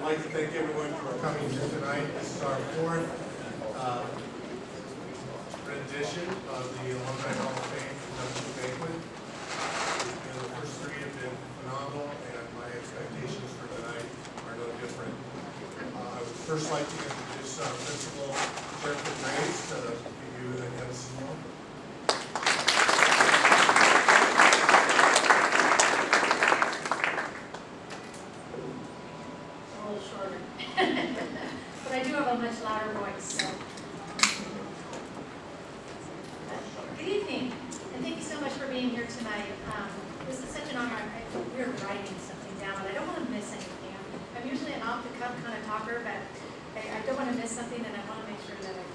I'd like to thank everyone for coming here tonight. This is our fourth rendition of the Alumni Hall of Fame Induction Banquet. The first three have been phenomenal, and my expectations for tonight are no different. I would first like to introduce Principal Jennifer Grace to give you an Edison moment. But I do have a much louder voice, so. Good evening, and thank you so much for being here tonight. This is such an honor. We're writing something down, and I don't want to miss anything. I'm usually an off-the-cuff kind of talker, but I don't want to miss something, and I want to make sure that I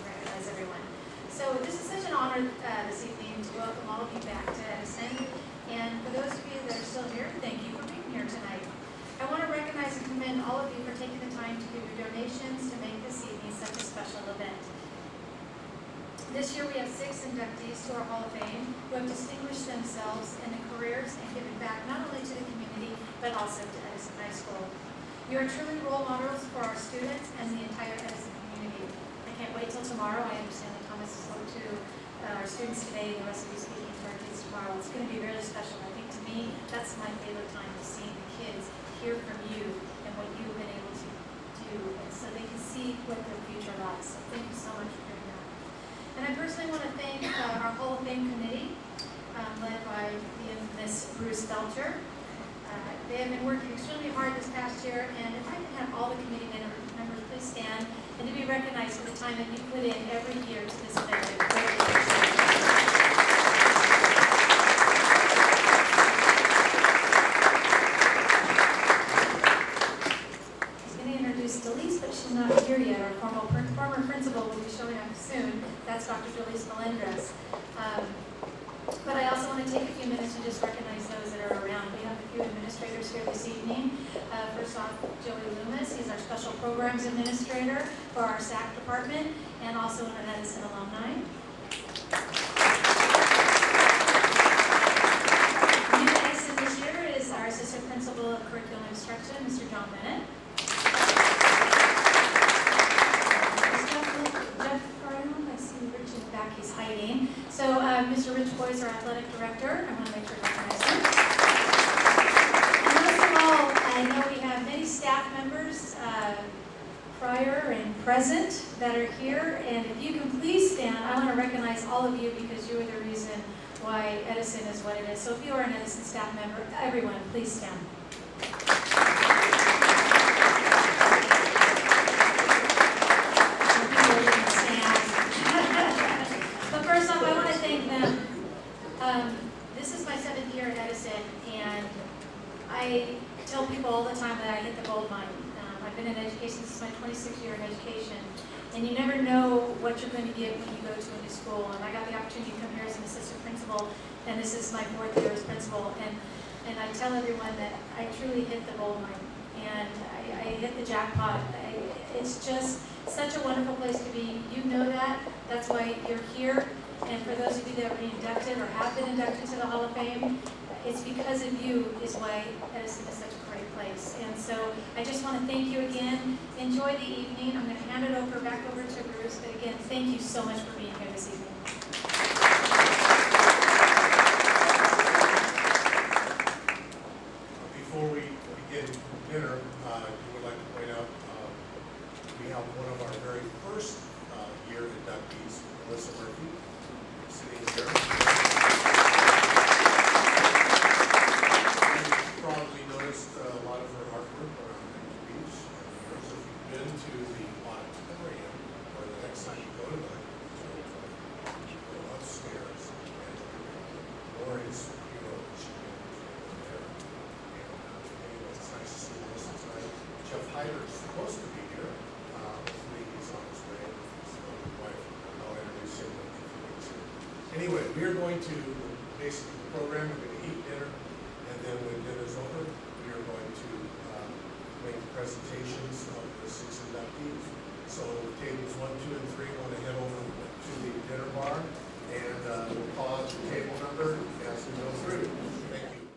recognize everyone. So this is such an honor this evening to welcome all of you back to Edison. And for those of you that are still here, thank you for being here tonight. I want to recognize and commend all of you for taking the time to give your donations to make this evening such a special event. This year we have 6 inductees to our Hall of Fame who have distinguished themselves in their careers and given back not only to the community but also to Edison High School. You are truly role models for our students and the entire Edison community. I can't wait till tomorrow. I understand that Thomas spoke to our students today, and the rest of you speaking to our kids tomorrow. It's going to be really special. I think to me, that's my favorite time, to see the kids hear from you and what you've been able to do, and so they can see what their future lies. So thank you so much for doing that. And I personally want to thank our Hall of Fame committee, led by the infamous Bruce Belcher. They have been working extremely hard this past year, and if I can have all the committee members please stand and to be recognized for the time that you put in every year to this event. She's not here yet. Our former principal will be showing up soon. That's Dr. Julius Melendres. But I also want to take a few minutes to just recognize those that are around. We have a few administrators here this evening. First off, Joey Loomis. He's our Special Programs Administrator for our SAC department and also an Edison alumni. New to Edison this year is our Assistant Principal of Curriculum Instruction, Mr. John Bennett. He's hiding. So Mr. Rich Boyce, our athletic director. I want to make sure to recognize him. And most of all, I know we have many staff members, prior and present, that are here. And if you can please stand, I want to recognize all of you because you are the reason why Edison is what it is. So if you are an Edison staff member, everyone, please stand. This is my 7th year at Edison, and I tell people all the time that I hit the gold mine. I've been in education, this is my 26th year in education, and you never know what you're going to get when you go to a new school. And I got the opportunity to come here as an assistant principal, and this is my 4th year as principal, and I tell everyone that I truly hit the gold mine, and I hit the jackpot. It's just such a wonderful place to be. You know that. That's why you're here. And for those of you that were inducted or have been inducted to the Hall of Fame, it's because of you is why Edison is such a great place. And so I just want to thank you again. Enjoy the evening. I'm going to hand it back over to Bruce. But again, thank you so much for being here this evening. Before we begin So tables 1, 2, and 3 want to head over to the dinner bar, and we'll call out your table number as we go through. Thank you.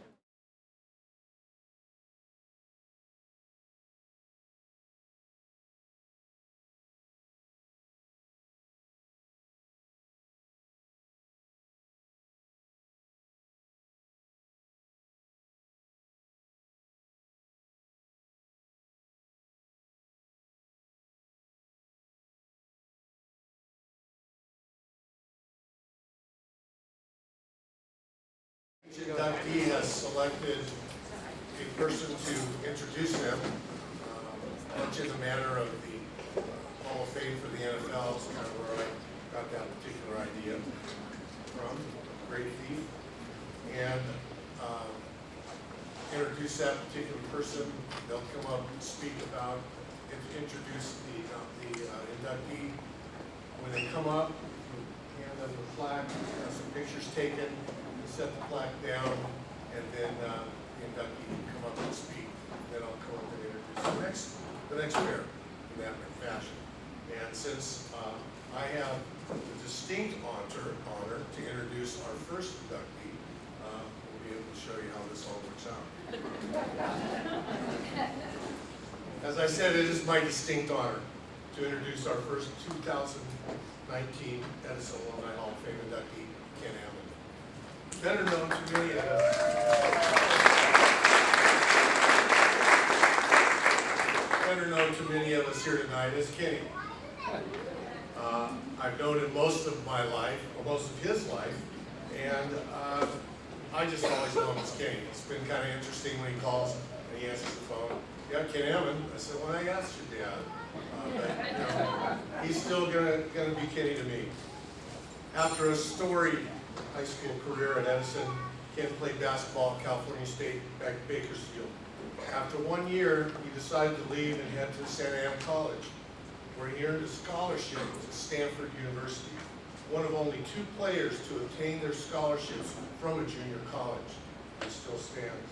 Inductee has selected a person to introduce them, much in the manner of the Hall of Fame for the NFL. Is kind of where I got that particular idea from. Great thief. And introduce that particular person. They'll come up and speak about, introduce the inductee. When they come up, you hand them the flag, have some pictures taken, set the plaque down, and then the inductee can come up and speak. Then I'll come up and introduce the next pair in that fashion. And since I have the distinct honor to introduce our first inductee, we'll be able to show you how this all works out. As I said, it is my distinct honor to introduce our first 2019 Edison Alumni Hall of Fame inductee, Ken Hanlon. Better known to many of us. Better known to many of us here tonight as Kenny. I've known him most of my life, or most of his life, and I just always know him as Kenny. It's been kind of interesting when he calls and he answers the phone. Yeah, Ken Hammond. I said, well, I asked your dad. But, you know, he's still gonna be Kenny to me. After a storied high school career at Edison, Ken played basketball at California State back at Bakersfield. After 1 year, he decided to leave and head to Santa Ana College, where he earned a scholarship to Stanford University, one of only 2 players to obtain their scholarships from a junior college. It still stands.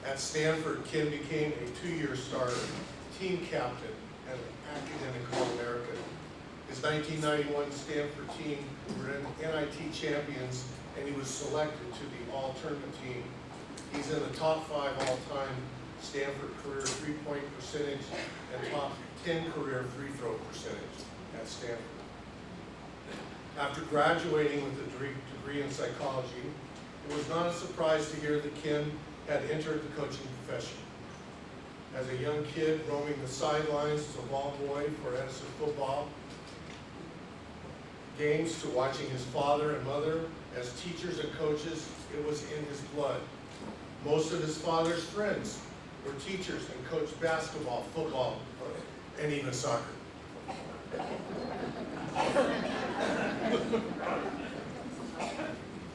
At Stanford, Ken became a 2-year starter, team captain, and an academic All-American. His 1991 Stanford team were NIT champions, and he was selected to the all-tournament team. He's in the top 5 all-time Stanford career three-point percentage and top 10 career free throw percentage at Stanford. After graduating with a degree in psychology, it was not a surprise to hear that Ken had entered the coaching profession. As a young kid roaming the sidelines as a ball boy for Edison football games, to watching his father and mother as teachers and coaches, it was in his blood. Most of his father's friends were teachers and coached basketball, football, and even soccer.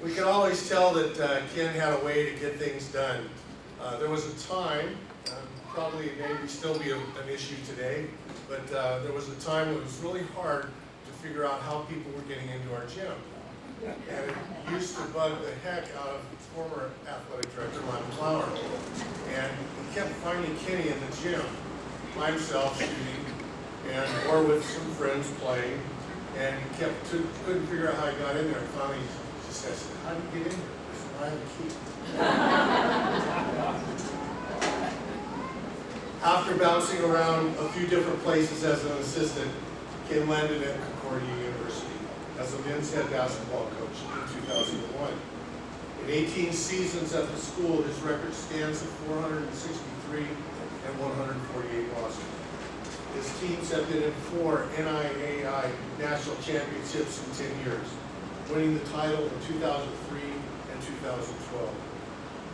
We can always tell that Ken had a way to get things done. There was a time, probably maybe still be an issue today, but there was a time when it was really hard to figure out how people were getting into our gym. And it used to bug the heck out of former athletic director Ron Flower. And he kept finding Kenny in the gym by himself shooting, or with some friends playing, and he couldn't figure out how he got in there. And finally he just said, how did you get in there? I said, I have a key. After bouncing around a few different places as an assistant, Ken landed at Concordia University as a men's head basketball coach in 2001. In 18 seasons at the school, his record stands at 463 and 148 losses. His teams have been in 4 NIAI national championships in 10 years, winning the title in 2003 and 2012.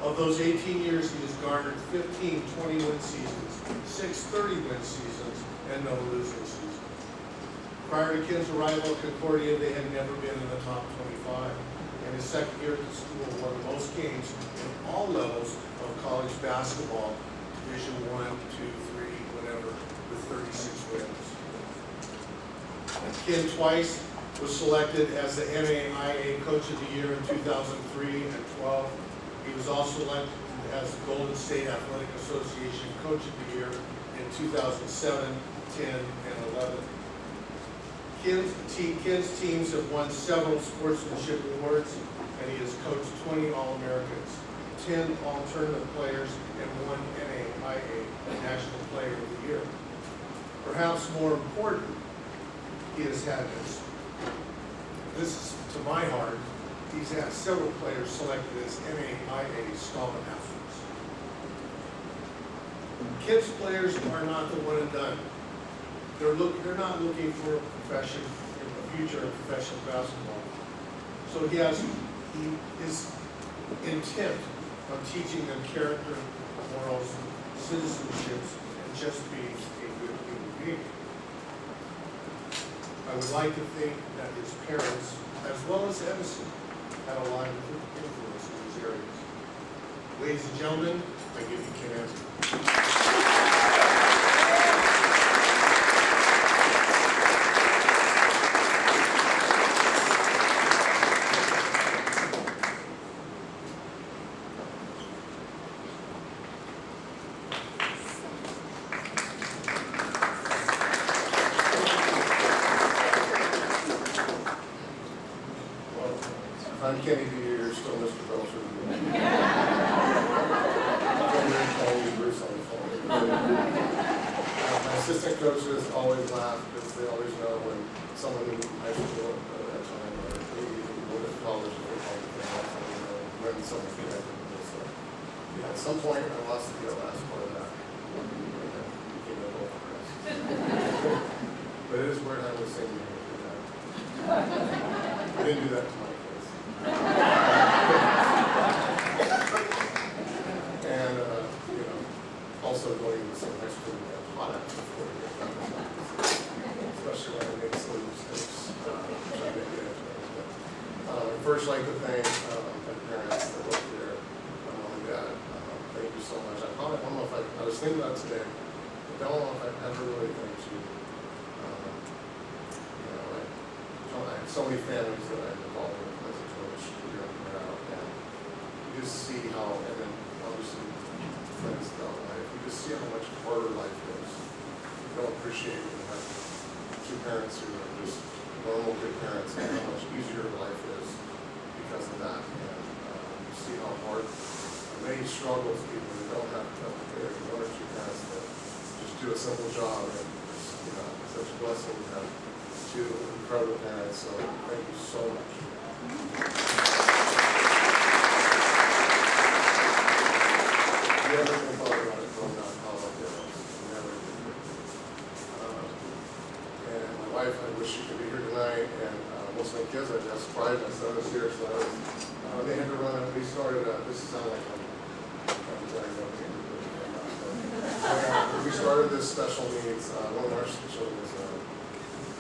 Of those 18 years, he has garnered 15 20-win seasons, 6 30-win seasons, and no losing seasons. Prior to Ken's arrival at Concordia, they had never been in the top 25. In his second year at the school, won the most games in all levels of college basketball, Division I, II, III, whatever, with 36 wins. Ken twice was selected as the NAIA Coach of the Year in 2003 and 12. He was also elected as the Golden State Athletic Association Coach of the Year in in 2007, 10, and 11. Ken's teams have won several sportsmanship awards, and he has coached 20 All-Americans, 10 All-Tournament players, and 1 NAIA National Player of the Year. Perhaps more important, he has had this is to my heart, he's had several players selected as NAIA Scholar Athletes. Kids players are not the one and done. They're not looking for a profession, a future in professional basketball. So his intent on teaching them character, morals, citizenships, and just being a good human being. I would like to think that his parents, as well as Edison, had a lot of influence in these areas. Ladies and gentlemen, I give you Ken Edison. I'm Kenny B. You're still Mr. Belcher. My assistant coaches always laugh because they always know when someone in high school at that time or maybe even went to college or when someone's connected with this. So, yeah, at some point I lost the last part of that. But it is weird having the same name every time. I didn't do that to my kids. And also going to some high school we have hot at before we get done, especially when I make silly mistakes, which I may get into. First, I'd like to thank my parents that work here, my mom and dad. Thank you so much. I don't know if I was thinking about it today, but I don't know if I've ever really thanked you. I have so many families that I'm involved with as a coach year in year out, and you just see how, and then obviously friends throughout life, you just see how much harder life is. You don't appreciate when you have two parents who are just normal good parents, and how much easier life is because of that. And you see how hard many struggles people who don't have one or two parents that just do a simple job, and it's such a blessing to have two incredible parents, so thank you so much. You ever think about it growing up, how about this? Never did. And my wife, I wish she could be here tonight, and most of my kids, I was surprised my son was here, so they had to run, and we started, this is not like we started this special needs, one of our children was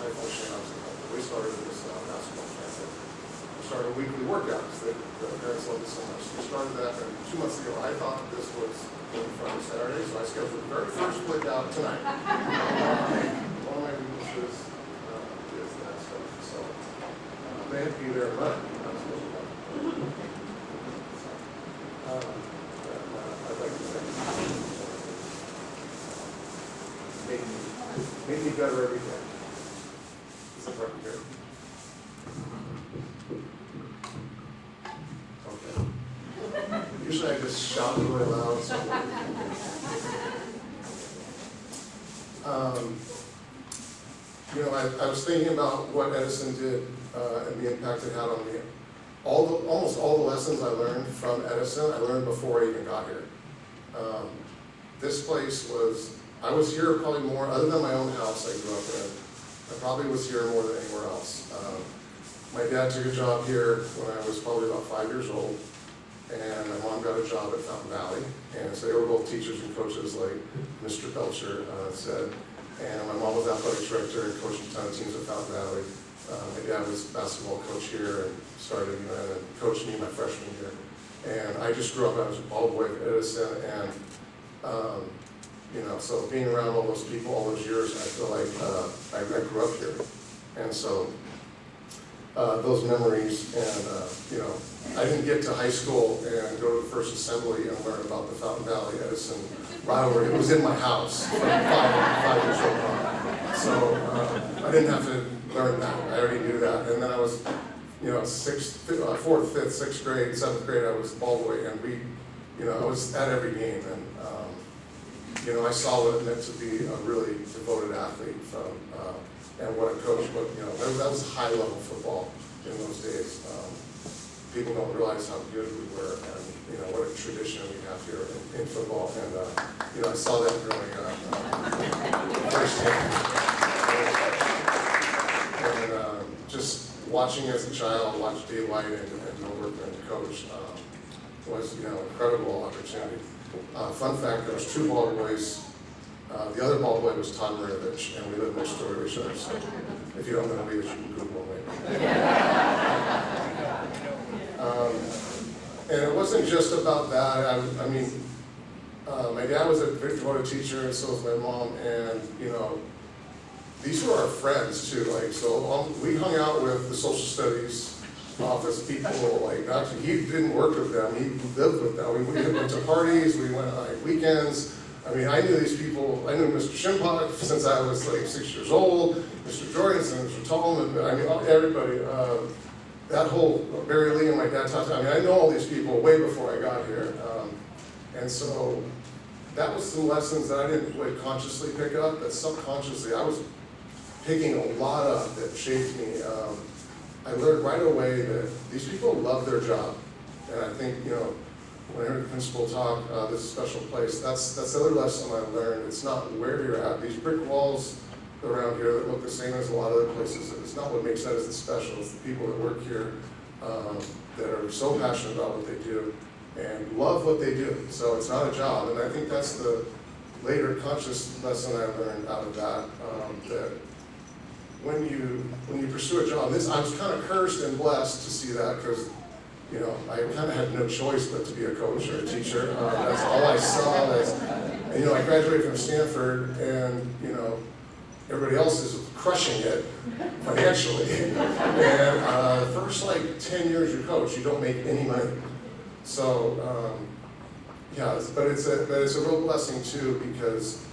high functioning obstacle. We started this basketball camp. We started weekly workouts. The parents loved it so much. We started that, and 2 months ago, I thought this was going Friday, Saturday, so I scheduled the very first workout tonight. One of my weaknesses is that stuff. So they had to be there, but I'm supposed to go. I'd like to say make me better every day. Right here. Okay. Usually I just shout really loud. So. I was thinking about what Edison did and the impact it had on me. Almost all the lessons I learned from Edison, I learned before I even got here. This place I was here probably more, other than my own house I grew up in. I probably was here more than anywhere else. My dad took a job here when I was probably about 5 years old, and my mom got a job at Fountain Valley, and so they were both teachers and coaches, like Mr. Belcher said. And my mom was athletic director and coached a ton of teams at Fountain Valley. My dad was basketball coach here and started, and then coached me my freshman year. And I just grew up, I was a ball boy at Edison, and so being around all those people all those years, I feel like I grew up here. And so those memories. And, I didn't get to high school and go to the first assembly and learn about the Fountain Valley Edison rivalry. It was in my house from 5 years old on. So I didn't have to learn that. I already knew that. And then I was, fourth, fifth, sixth grade, seventh grade, I was ball boy, and I was at every game. And, I saw what it meant to be a really devoted athlete and what a coach, that was high level football in those days. People don't realize how good we were and, what a tradition we have here in football. And, I saw that growing up firsthand. And just watching as a child, watch Dave White and Bill Workman, the coach, was, incredible opportunity. Fun fact, there was 2 ball boys. The other ball boy was Todd Marinovich, and we lived next door to each other. So if you don't know who he is, you can Google him. And it wasn't just about that. My dad was a very devoted teacher, and so was my mom. And these were our friends too. We hung out with the social studies office people. He didn't work with them; he lived with them. We went to parties. We went on weekends. I knew these people. I knew Mr. Shimpock since I was 6 years old. Mr. Jorgensen, Mr. Tallman. Everybody. That whole Barry Lee and my dad talked to. I know all these people way before I got here, and so that was some lessons that I didn't consciously pick up, but subconsciously I was picking a lot up that shaped me. I learned right away that these people love their job, and I think when I heard the principal talk, this is a special place. That's the other lesson I learned. It's not where you're at. These brick walls around here that look the same as a lot of other places. It's not what makes Edison special. It's the people that work here that are so passionate about what they do and love what they do. So it's not a job, and I think that's the later conscious lesson I learned out of that. That when you pursue a job, I was kind of cursed and blessed to see that because I kind of had no choice but to be a coach or a teacher. That's all I saw. And I graduated from Stanford, and everybody else is crushing it financially. And first 10 years you coach, you don't make any money. So but it's a real blessing too, because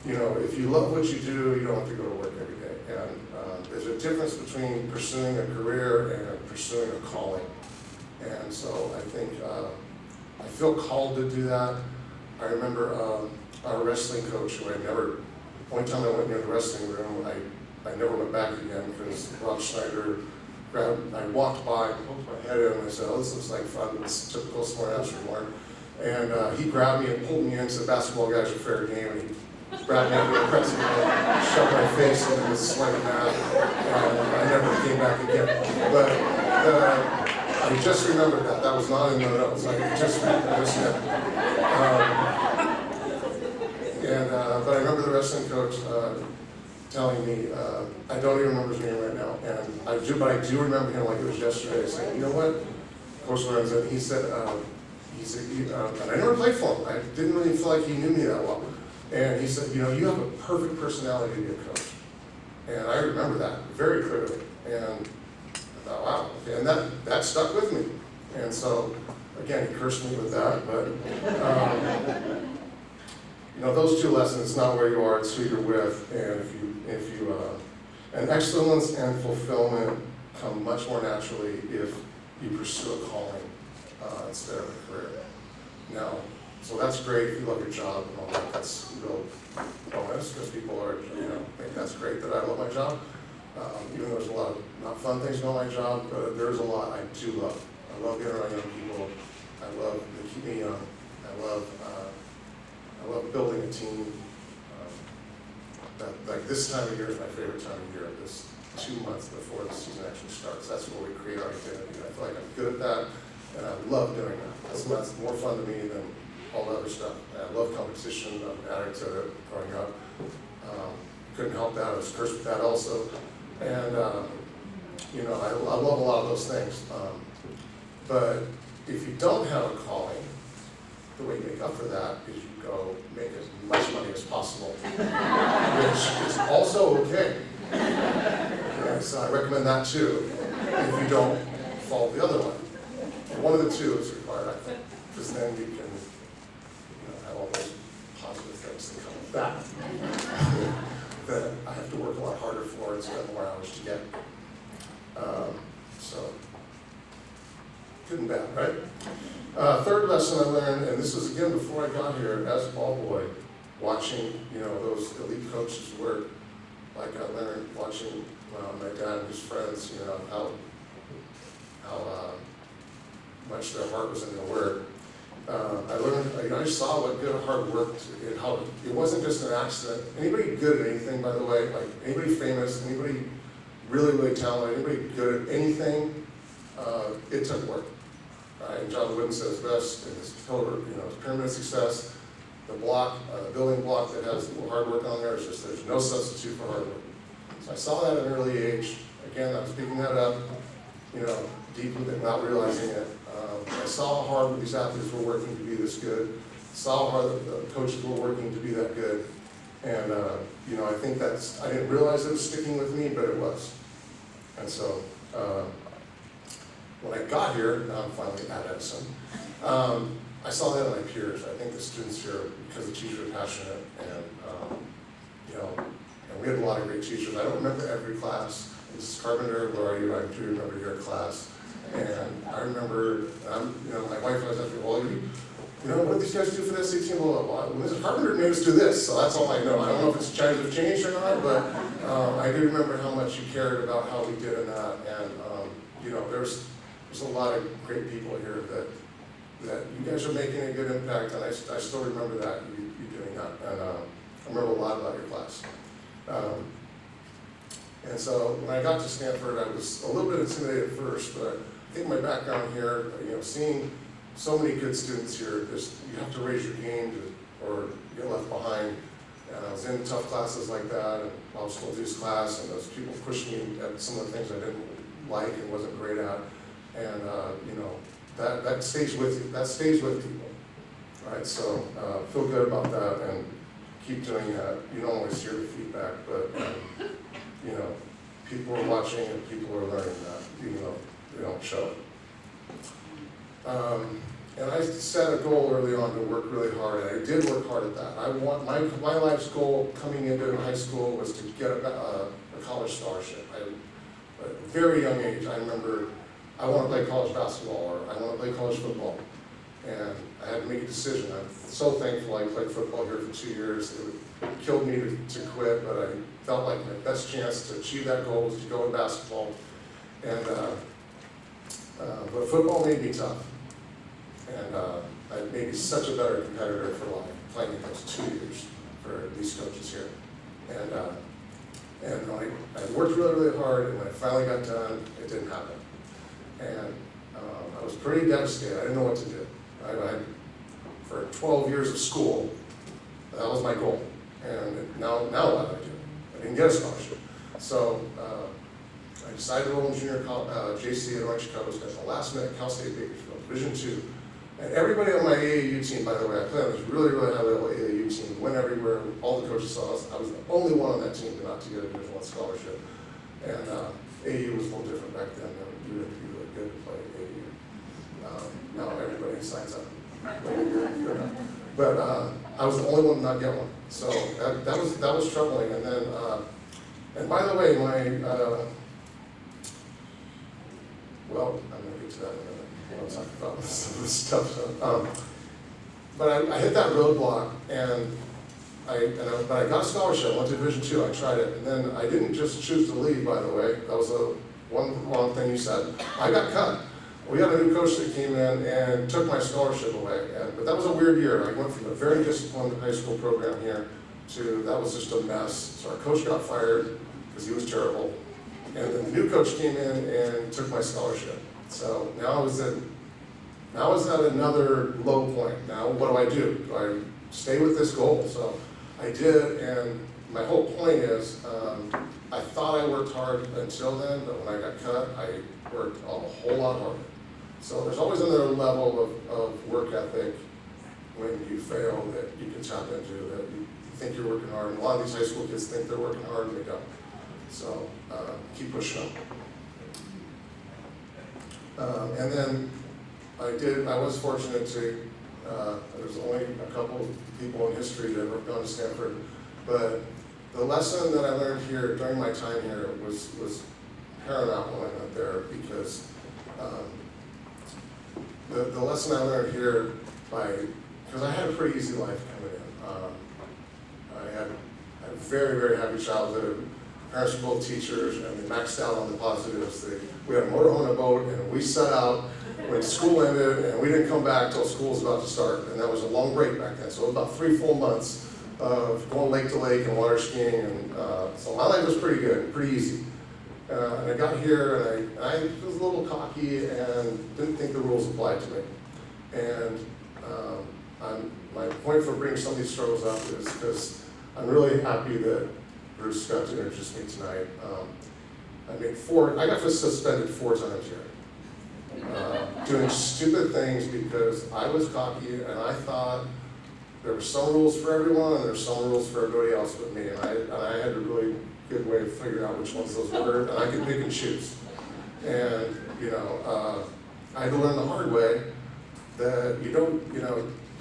if you love what you do, you don't have to go to work every day. And there's a difference between pursuing a career and pursuing a calling. And so I think I feel called to do that. I remember our wrestling coach, who one time I went near the wrestling room, I never went back again because Rob Schneider I walked by, poked my head in, and I said, "Oh, this looks like fun." It's typical smart ass remark. And he grabbed me and pulled me into basketball guys are fair game, and he grabbed me into the press and shoved my face into this slight mat, and I never came back again. But I just remembered that. That was not in the notes. I just but I remember the wrestling coach telling me, I don't even remember his name right now, but I do remember him like it was yesterday, saying, "You know what, Coach Lorenzo," he said, and I never played for him. I didn't really feel like he knew me that well. And he said, "You have a perfect personality to be a coach." And I remember that very clearly. And I thought, wow, okay. And that stuck with me. And so, again, he cursed me with that, but those 2 lessons, it's not where you are, it's who you're with. And and excellence and fulfillment come much more naturally if you pursue a calling instead of a career. Now, so that's great if you love your job and all that. That's a real bonus because people think that's great that I love my job. Even though there's a lot of not fun things about my job, but there's a lot I do love. I love being around young people. I love they keep me young. I love building a team. This time of year is my favorite time of year. This 2 months before the season actually starts. That's where we create our identity. I feel like I'm good at that, and I love doing that. That's more fun to me than all the other stuff. And I love competition. I'm an addict to it growing up. Couldn't help that. I was cursed with that also. And I love a lot of those things. But if you don't have a calling, the way you make up for that is you go make as much money as possible, which is also okay. So I recommend that too, if you don't follow the other one. One of the two is required, I think, because then you can have all those positive things that come with that. That I have to work a lot harder for and spend more hours to get. So, good and bad, right? Third lesson I learned, and this was again before I got here as a ball boy, watching those elite coaches work. Like I learned watching my dad and his friends, how much their heart was in their work. I learned, I saw what good hard work, and how it wasn't just an accident. Anybody good at anything, by the way, like anybody famous, anybody really, really talented, anybody good at anything, it took work. Right? And John Wooden says best in his pillar, his pyramid of success, the building block that has hard work on there is just there's no substitute for hard work. So I saw that at an early age. Again, I was picking that up, deeply, but not realizing it. I saw how hard these athletes were working to be this good. Saw how hard the coaches were working to be that good. And, I think I didn't realize it was sticking with me, but it was. And so, when I got here, now I'm finally at Edison, I saw that in my peers. I think the students here, because the teachers are passionate, and we had a lot of great teachers. I don't remember every class. Mrs. Carpenter, where are you? I do remember your class. And I remember, my wife was asking, well, what do these guys do for the SAT? Well, Mrs. Carpenter made us do this, so that's all I know. I don't know if it's Chinese have changed or not, but I do remember how much you cared about how we did in that. And, there's a lot of great people here that you guys are making a good impact, and I still remember that, you doing that. And I remember a lot about your class. And so when I got to Stanford, I was a little bit intimidated at first, but I think my background here, seeing so many good students here, you have to raise your game or get left behind. And I was in tough classes like that, and obstacle deuce class, and those people pushed me at some of the things I didn't like and wasn't great at. And that stays with you. That stays with people, right? So feel good about that and keep doing that. You don't always hear the feedback, but people are watching and people are learning that, even though they don't show it. And I set a goal early on to work really hard, and I did work hard at that. My life's goal coming into high school was to get a college scholarship. At a very young age, I remember I want to play college basketball or I want to play college football. And I had to make a decision. I'm so thankful I played football here for 2 years. It killed me to quit, but I felt like my best chance to achieve that goal was to go in basketball. And but football made me tough. And I made me such a better competitor for life, playing in those 2 years for these coaches here. And I worked really, really hard, and when I finally got done, it didn't happen. And I was pretty devastated. I didn't know what to do. For 12 years of school, that was my goal. And now what do I do? I didn't get a scholarship. So I decided to enroll in junior JC at Orange Coast at the last minute, Cal State Bakersfield, Division II. And everybody on my AAU team, by the way, I played on this really, really high level AAU team, went everywhere, all the coaches saw us. I was the only one on that team not to get a Division I scholarship. And AAU was a little different back then. You had to be really good to play AAU. Now everybody signs up. But I was the only one to not get one. So that was troubling. And then, and by the way, well, I'm going to get to that in a minute. I'll talk about some of this stuff. But I hit that roadblock, and but I got a scholarship. I went to Division II. I tried it, and then I didn't just choose to leave. By the way, that was one wrong thing you said. I got cut. We had a new coach that came in and took my scholarship away. But that was a weird year. I went from a very disciplined high school program here to that was just a mess. So our coach got fired because he was terrible, and then the new coach came in and took my scholarship. So now I was at another low point. Now what do? Do I stay with this goal? So I did, and my whole point is I thought I worked hard until then, but when I got cut, I worked a whole lot harder. So there's always another level of work ethic when you fail that you can tap into, that you think you're working hard. And a lot of these high school kids think they're working hard and they don't. So keep pushing them. And then I was fortunate to, there's only a couple of people in history that have gone to Stanford, but the lesson that I learned here during my time here was paramount when I went there, because the lesson I learned here because I had a pretty easy life coming in. I had a very, very happy childhood. Parents were both teachers, and they maxed out on the positives. We had a motorhome and a boat, and we set out when school ended, and we didn't come back till school was about to start, and that was a long break back then. So it was about 3 full months of going lake to lake and water skiing, and so my life was pretty good, pretty easy. And I got here, and I was a little cocky and didn't think the rules applied to me. And my point for bringing some of these struggles up is because I'm really happy that Bruce got to introduce me tonight. I got suspended 4 times here, doing stupid things because I was cocky and I thought there were some rules for everyone and there were some rules for everybody else but me. And I had a really good way of figuring out which ones those were, and I could pick and choose. And I had to learn the hard way that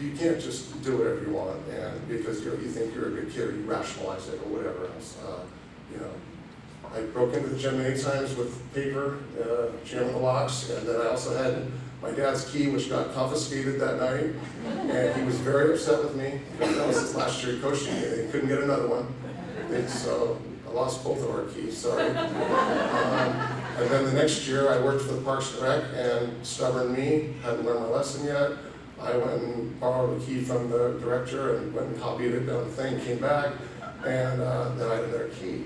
you can't just do whatever you want, and because you think you're a good kid, or you rationalize it or whatever else. I broke into the gym many times with paper, jamming the locks, and then I also had my dad's key, which got confiscated that night, and he was very upset with me because that was his last year coaching, and he couldn't get another one. So I lost both of our keys, sorry. And then the next year I worked for the Parks and Rec, and stubborn me, hadn't learned my lesson yet. I went and borrowed a key from the director and went and copied it down the thing, came back, and then I had another key.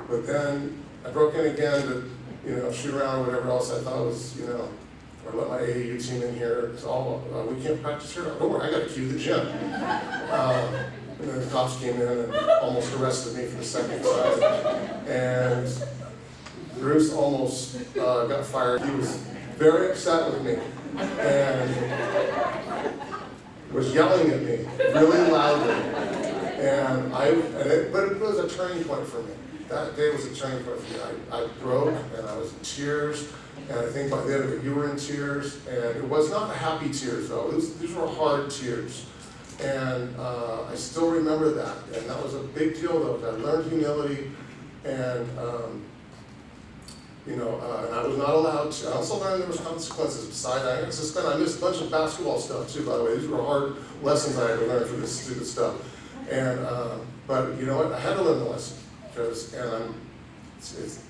But then I broke in again to shoot around or whatever else I thought was, or let my AAU team in here. It's all, we can't practice here. Don't worry, I got a key to the gym. And then the cops came in and almost arrested me for the second time. And Bruce almost got fired. He was very upset with me and was yelling at me really loudly. But it was a turning point for me. That day was a turning point for me. I broke and I was in tears. And I think by the end of it, you were in tears. And it was not a happy tears, though. These were hard tears. And I still remember that. And that was a big deal, though. I learned humility. And, and I was not allowed to. I also learned there was consequences. Besides, I got suspended. I missed a bunch of basketball stuff, too, by the way. These were hard lessons I had to learn for this stupid stuff. And, but you know what? I had to learn the lesson. And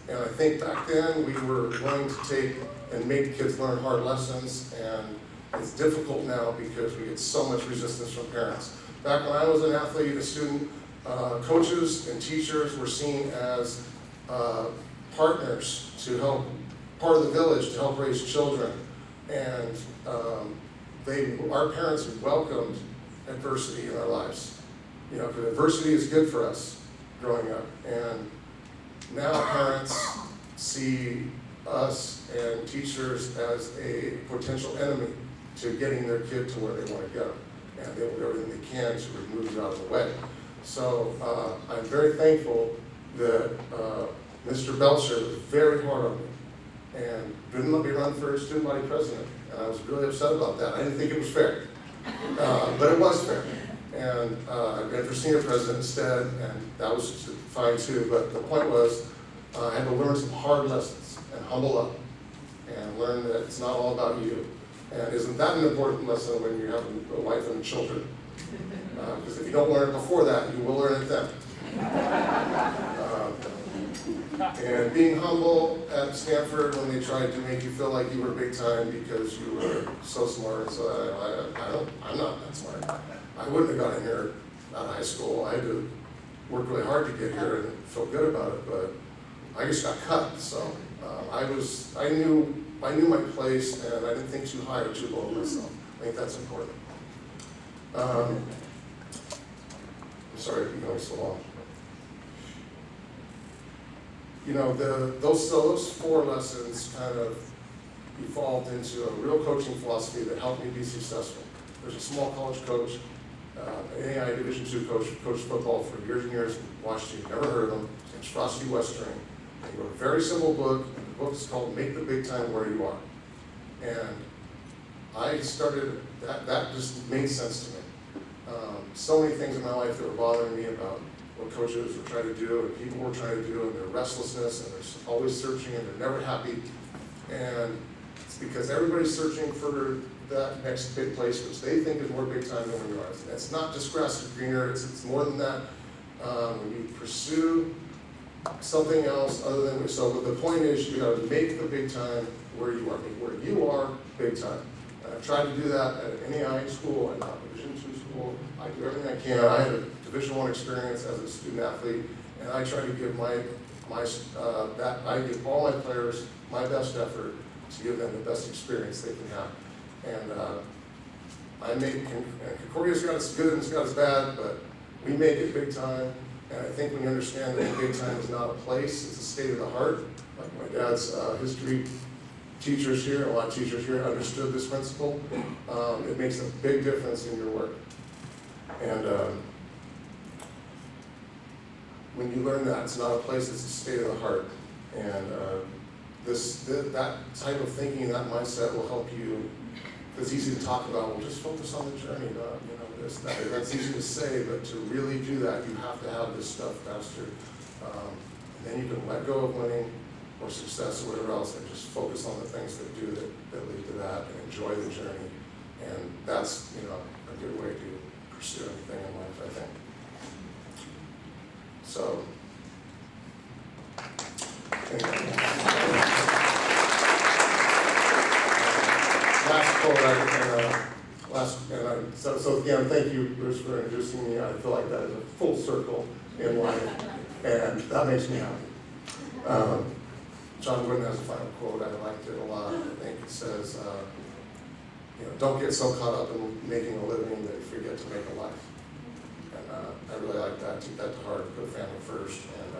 I think back then we were willing to take and make kids learn hard lessons, and it's difficult now because we get so much resistance from parents. Back when I was an athlete, a student, coaches and teachers were seen as partners to help, part of the village to help raise children. And our parents welcomed adversity in our lives. Because adversity is good for us growing up. And now parents see us and teachers as a potential enemy to getting their kid to where they want to go. And they will do everything they can to remove it out of the way. So I'm very thankful that Mr. Belcher was very hard on me and didn't let me run for student body president. And I was really upset about that. I didn't think it was fair, but it was fair. And I ran for senior president instead, and that was fine too. But the point was, I had to learn some hard lessons and humble up and learn that it's not all about you. And isn't that an important lesson when you have a wife and children? Because if you don't learn it before that, you will learn it then. And being humble at Stanford when they tried to make you feel like you were big time because you were so smart. So I'm not that smart. I wouldn't have gotten here out of high school. I had to work really hard to get here and feel good about it, but I just got cut. So I knew my place, and I didn't think too high or too low of myself. I think that's important. I'm sorry to be going so long. Those 4 lessons kind of evolved into a real coaching philosophy that helped me be successful. There's a small college coach, NAI Division II coach, coached football for years and years in Washington. Never heard of him. His name's Frosty Westering. And he wrote a very simple book. The book is called Make the Big Time Where You Are. And I started, that just made sense to me. So many things in my life that were bothering me about what coaches were trying to do and people were trying to do, and their restlessness, and they're always searching and they're never happy. And it's because everybody's searching for that next big place, which they think is more big time than when you are. It's not just grass is greener, it's more than that. When you pursue something else other than yourself, but the point is you gotta make the big time where you are. Make where you are big time. And I've tried to do that at an NAI school and not Division II school. I do everything I can. I had a Division I experience as a student athlete, and I try to give I give all my players my best effort to give them the best experience they can have. And Concordia's got its good and it's got its bad, but we make it big time. And I think when you understand that big time is not a place, it's a state of the heart. Like my dad's history teachers here, a lot of teachers here understood this principle. It makes a big difference in your work. And when you learn that, it's not a place, it's a state of the heart. And that type of thinking, that mindset will help you. It's easy to talk about, well, just focus on the journey, this, that. That's easy to say, but to really do that, you have to have this stuff mastered. And then you can let go of winning or success or whatever else and just focus on the things that lead to that and enjoy the journey. And that's, a good way to pursue anything in life, I think. So, last quote, so again, thank you, Bruce, for introducing me. I feel like that is a full circle in life, and that makes me happy. John Wooden has a final quote. I liked it a lot. I think it says, don't get so caught up in making a living that you forget to make a life. And I really like that. Take that to heart. Put family first, and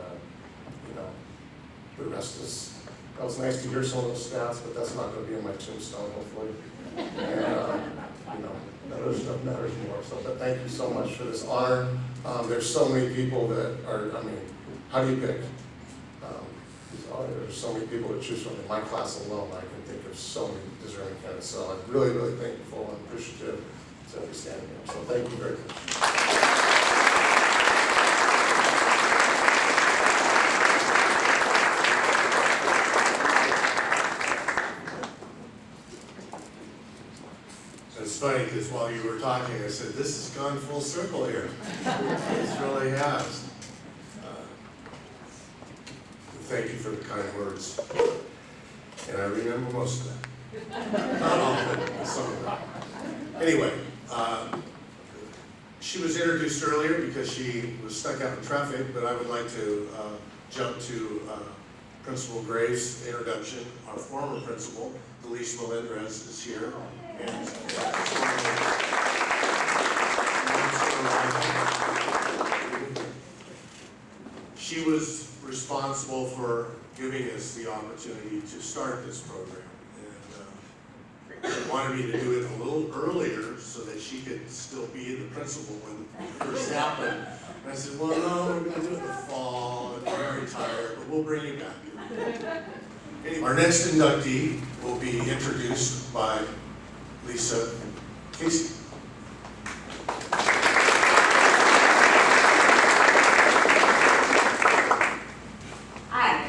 the rest is. That was nice to hear some of those stats, but that's not going to be in my tombstone, hopefully. And that other stuff matters more. So, but thank you so much for this honor. There's so many people that are. How do you pick? There's so many people to choose from. In my class alone, I can think of so many deserving candidates. So I'm really, really thankful and appreciative to be standing here. So thank you very much. It's funny because while you were talking, I said, this has gone full circle here. This really has. Thank you for the kind words. And I remember most of them. Not all of them, some of them. Anyway, she was introduced earlier because she was stuck out in traffic, but I would like to jump to Principal Graves' introduction. Our former principal, Elise Melendrez, is here. And she was responsible for giving us the opportunity to start this program. And she wanted me to do it a little earlier so that she could still be the principal when it first happened. And I said, well, no, we're going to do it in the fall, and we're very tired, but we'll bring you back. Anyway, our next inductee will be introduced by Lisa Casey. Hi.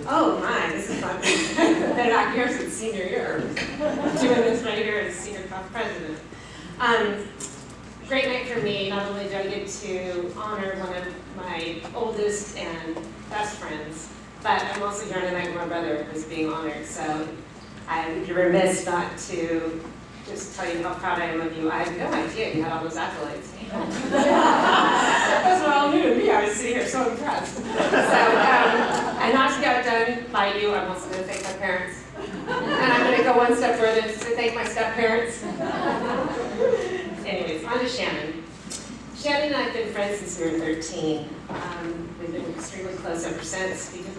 Oh my, this is fun. Been back here since senior year. Doing this right here as senior class president. Great night for me. Not only do I get to honor one of my oldest and best friends, but I'm also here tonight with my brother who's being honored. So I would be remiss not to just tell you how proud I am of you. I had no idea you had all those accolades. That's what all new to me. I was sitting here so impressed. So, and not to get done by you, I'm also going to thank my parents. And I'm going to go one step further to thank my step-parents. Anyways, on to Shannon. Shannon and I have been friends since we were 13. We've been extremely close ever since because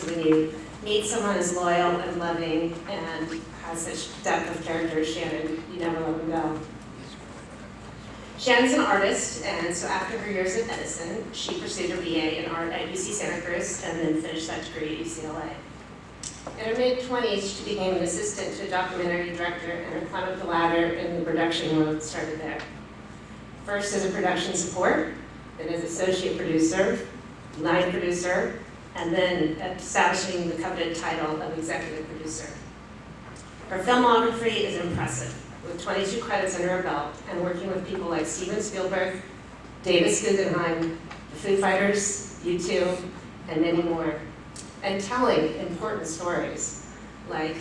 when you meet someone who's loyal and loving and has such depth of character as Shannon, you never let them go. Jen's an artist, and so after her years at Edison, she pursued her BA in art at UC Santa Cruz and then finished that degree at UCLA. In her mid-20s, she became an assistant to a documentary director, and her climb up the ladder in the production world started there. First as a production support, then as associate producer, line producer, and then establishing the coveted title of executive producer. Her filmography is impressive, with 22 credits under her belt, and working with people like Steven Spielberg, Davis Guggenheim, the Foo Fighters, U2, and many more, and telling important stories, like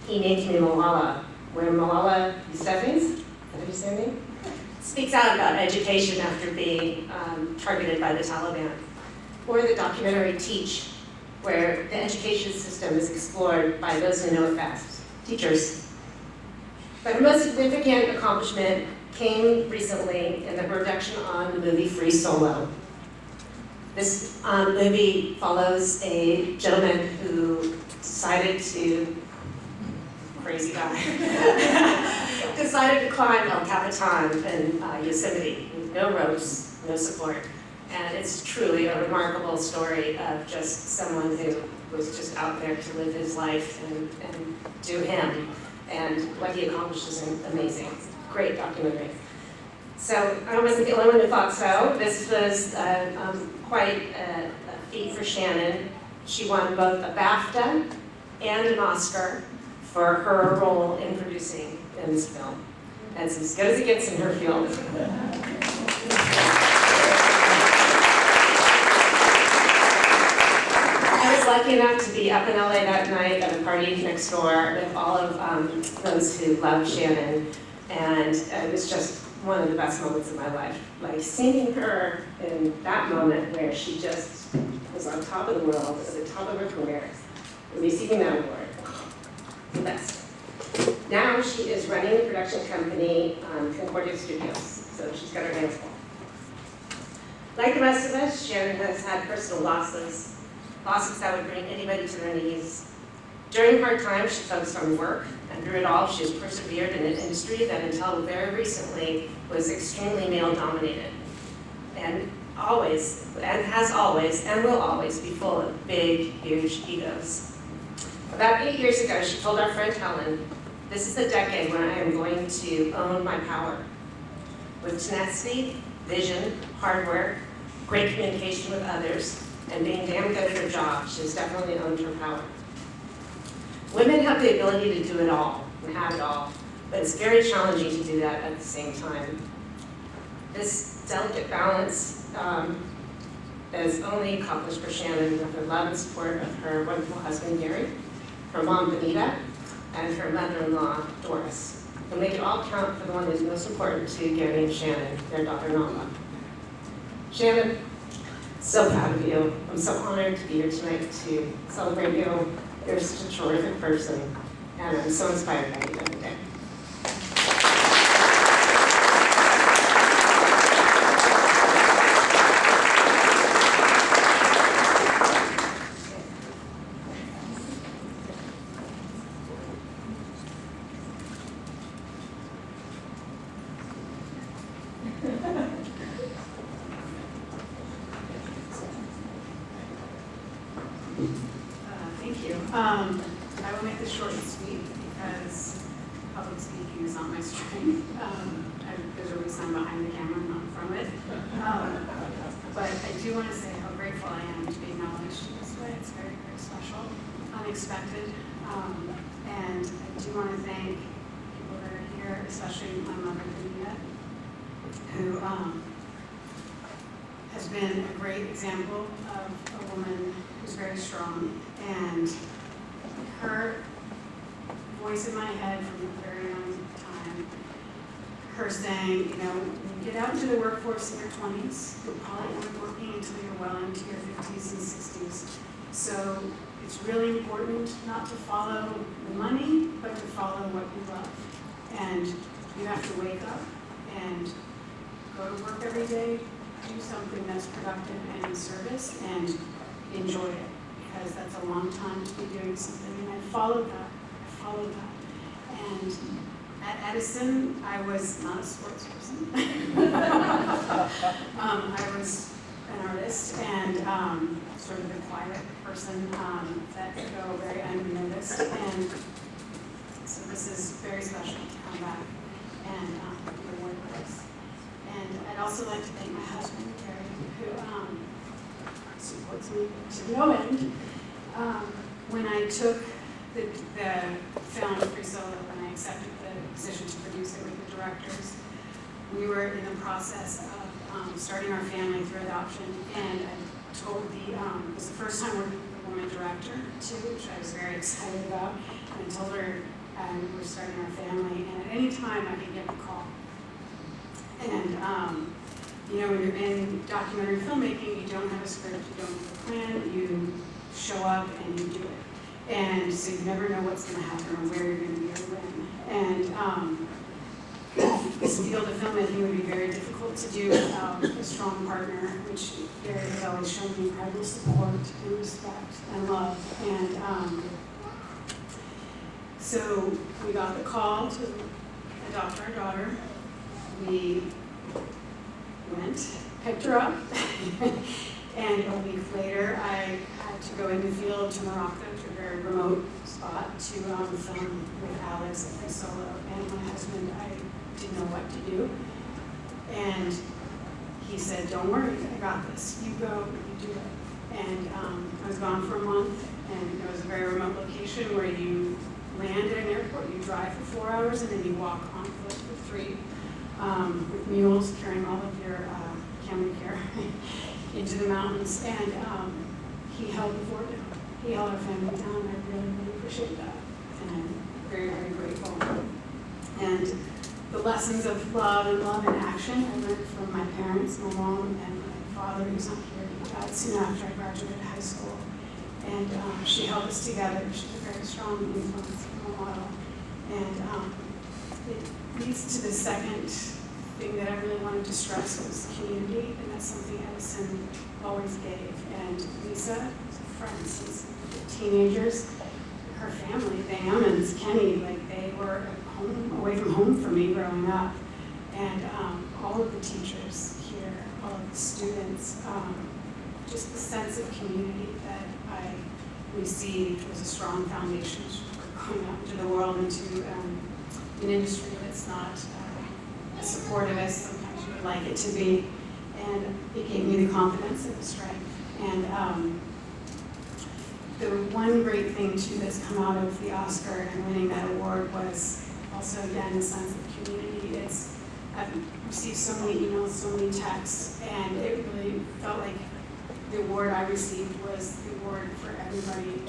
He Named Me Malala, where Malala Yousafzai, is that how you say her name? Speaks out about education after being targeted by the Taliban. Or the documentary Teach, where the education system is explored by those who know it best, teachers. But her most significant accomplishment came recently in the production on the movie Free Solo. This movie follows a gentleman who decided to, crazy guy, decided to climb El Capitan in Yosemite with no ropes, no support. And it's truly a remarkable story of just someone who was just out there to live his life and do him. And what he accomplished is amazing. Great documentary. So I wasn't the only one who thought so. This was quite a feat for Shannon. She won both a BAFTA and an Oscar for her role in producing in this film. That's as good as it gets in her field. I was lucky enough to be up in LA that night at a party next door with all of those who love Shannon, and it was just one of the best moments of my life. Like seeing her in that moment where she just was on top of the world, at the top of her career, and receiving that award, the best. Now she is running a production company, Concordia Studios, so she's got her hands full. Like the rest of us, Shannon has had personal losses that would bring anybody to their knees. During hard times, she focused on work, and through it all, she has persevered in an industry that until very recently was extremely male-dominated, and always, and has always, and will always be full of big, huge egos. About 8 years ago, she told our friend Helen, "This is the decade when I am going to own my power." With tenacity, vision, hard work, great communication with others, and being damn good at her job, she has definitely owned her power. Women have the ability to do it all, and have it all, but it's very challenging to do that at the same time. This delicate balance is only accomplished for Shannon with the love and support of her wonderful husband, Gary, her mom, Benita, and her mother-in-law, Doris. And make it all count for the one who's most important to Gary and Shannon, their daughter, Nala. Shannon, so proud of you. I'm so honored to be here tonight to celebrate you. You're such a terrific person, and I'm so inspired by you every day. Thank you. I will make this short and sweet because public speaking is not my strength. There's a reason I'm behind the camera, not from it. But I do want to say how grateful I am to be acknowledged this way. It's very, very special, unexpected. And I do want to thank people that are here, especially my mother, Benita, who has been a great example of a woman who's very strong, and her voice in my head from a very young time, her saying, you know, when you get out into the workforce in your 20s, you'll probably end up working until you're well into your 50s and 60s. So it's really important not to follow the money, but to follow what you love. And you have to wake up and go to work every day, do something that's productive and in service, and enjoy it, because that's a long time to be doing something. And I followed that. And at Edison, I was not a sports person. I was an artist and sort of a quiet person that could go very unnoticed. And so this is very special to come back and be awarded this. And I'd also like to thank my husband, Gary, who supports me to no end. When I took the film Free Solo, when I accepted the position to produce it with the directors, we were in the process of starting our family through adoption, and I told it was the first time working with a woman director too, which I was very excited about, and I told her we were starting our family, and at any time I could get the call. And you know, when you're in documentary filmmaking, you don't have a script, you don't have a plan, you show up and you do it. And so you never know what's going to happen or where you're going to be or when. And this field of filmmaking would be very difficult to do without a strong partner, which Gary has always shown me incredible support and respect and love. And so we got the call to adopt our daughter. We went, picked her up, and a week later I had to go in the field to Morocco, to a very remote spot, to film with Alex at Free Solo. And my husband, I didn't know what to do. And he said, don't worry, I got this. You go, you do it. And I was gone for a month, and it was a very remote location where you land at an airport, you drive for 4 hours, and then you walk on foot for 3, with mules carrying all of your camera gear into the mountains. And he held the fort down. He held our family down, and I really, really appreciate that. And I'm very, very grateful. And the lessons of love and action I learned from my parents, my mom, and my father, who's not here. He died soon after I graduated high school. And she held us together. She's a very strong influence, role model. And it leads to the second thing that I really wanted to stress was community, and that's something Edison always gave. And Lisa is a friend since teenagers. Her family, the Hammonds, Kenny, like they were home, away from home for me growing up. And all of the teachers here, all of the students, just the sense of community that I received was a strong foundation for going out into the world, into an industry that's not as supportive as sometimes you would like it to be. And it gave me the confidence and the strength. And the one great thing too that's come out of the Oscar and winning that award was also, again, a sense of community. I've received so many emails, so many texts, and it really felt like the award I received was the award for everybody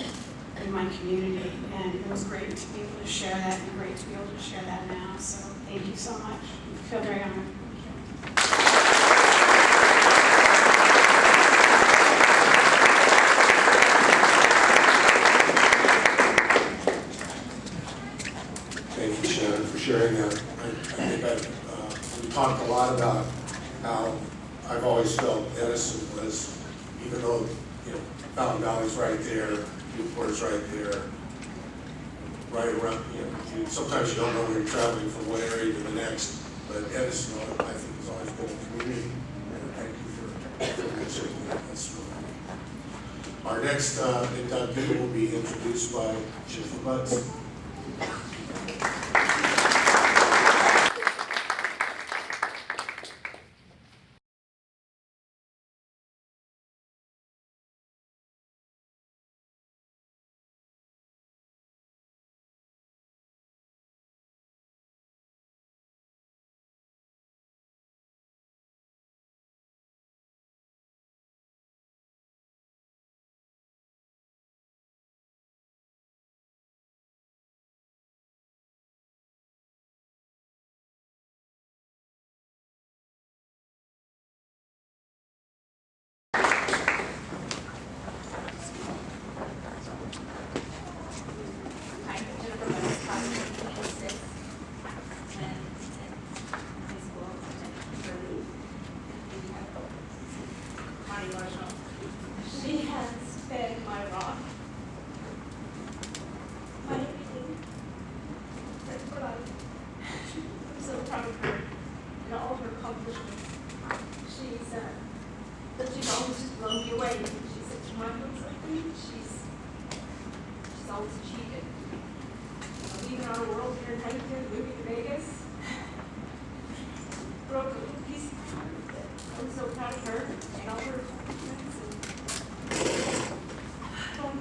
in my community, and it was great to be able to share that, and great to be able to share that now. So thank you so much. I feel very honored to be here. Thank you, Shannon, for sharing that. I think we talked a lot about how I've always felt Edison was, even though, you know, Fountain Valley's right there, Newport's right there, right around, you know, sometimes you don't know when you're traveling from one area to the next, but Edison, I think, has always been a community, and thank you for considering that. That's really cool. Our next inductee will be introduced by Jennifer Butts. she's always just blown me away. She's such a mindful something. She's always achieved it. Leaving our world here in Huntington, moving to Vegas. Broke a little piece of my heart that I'm so proud of her and all her accomplishments. And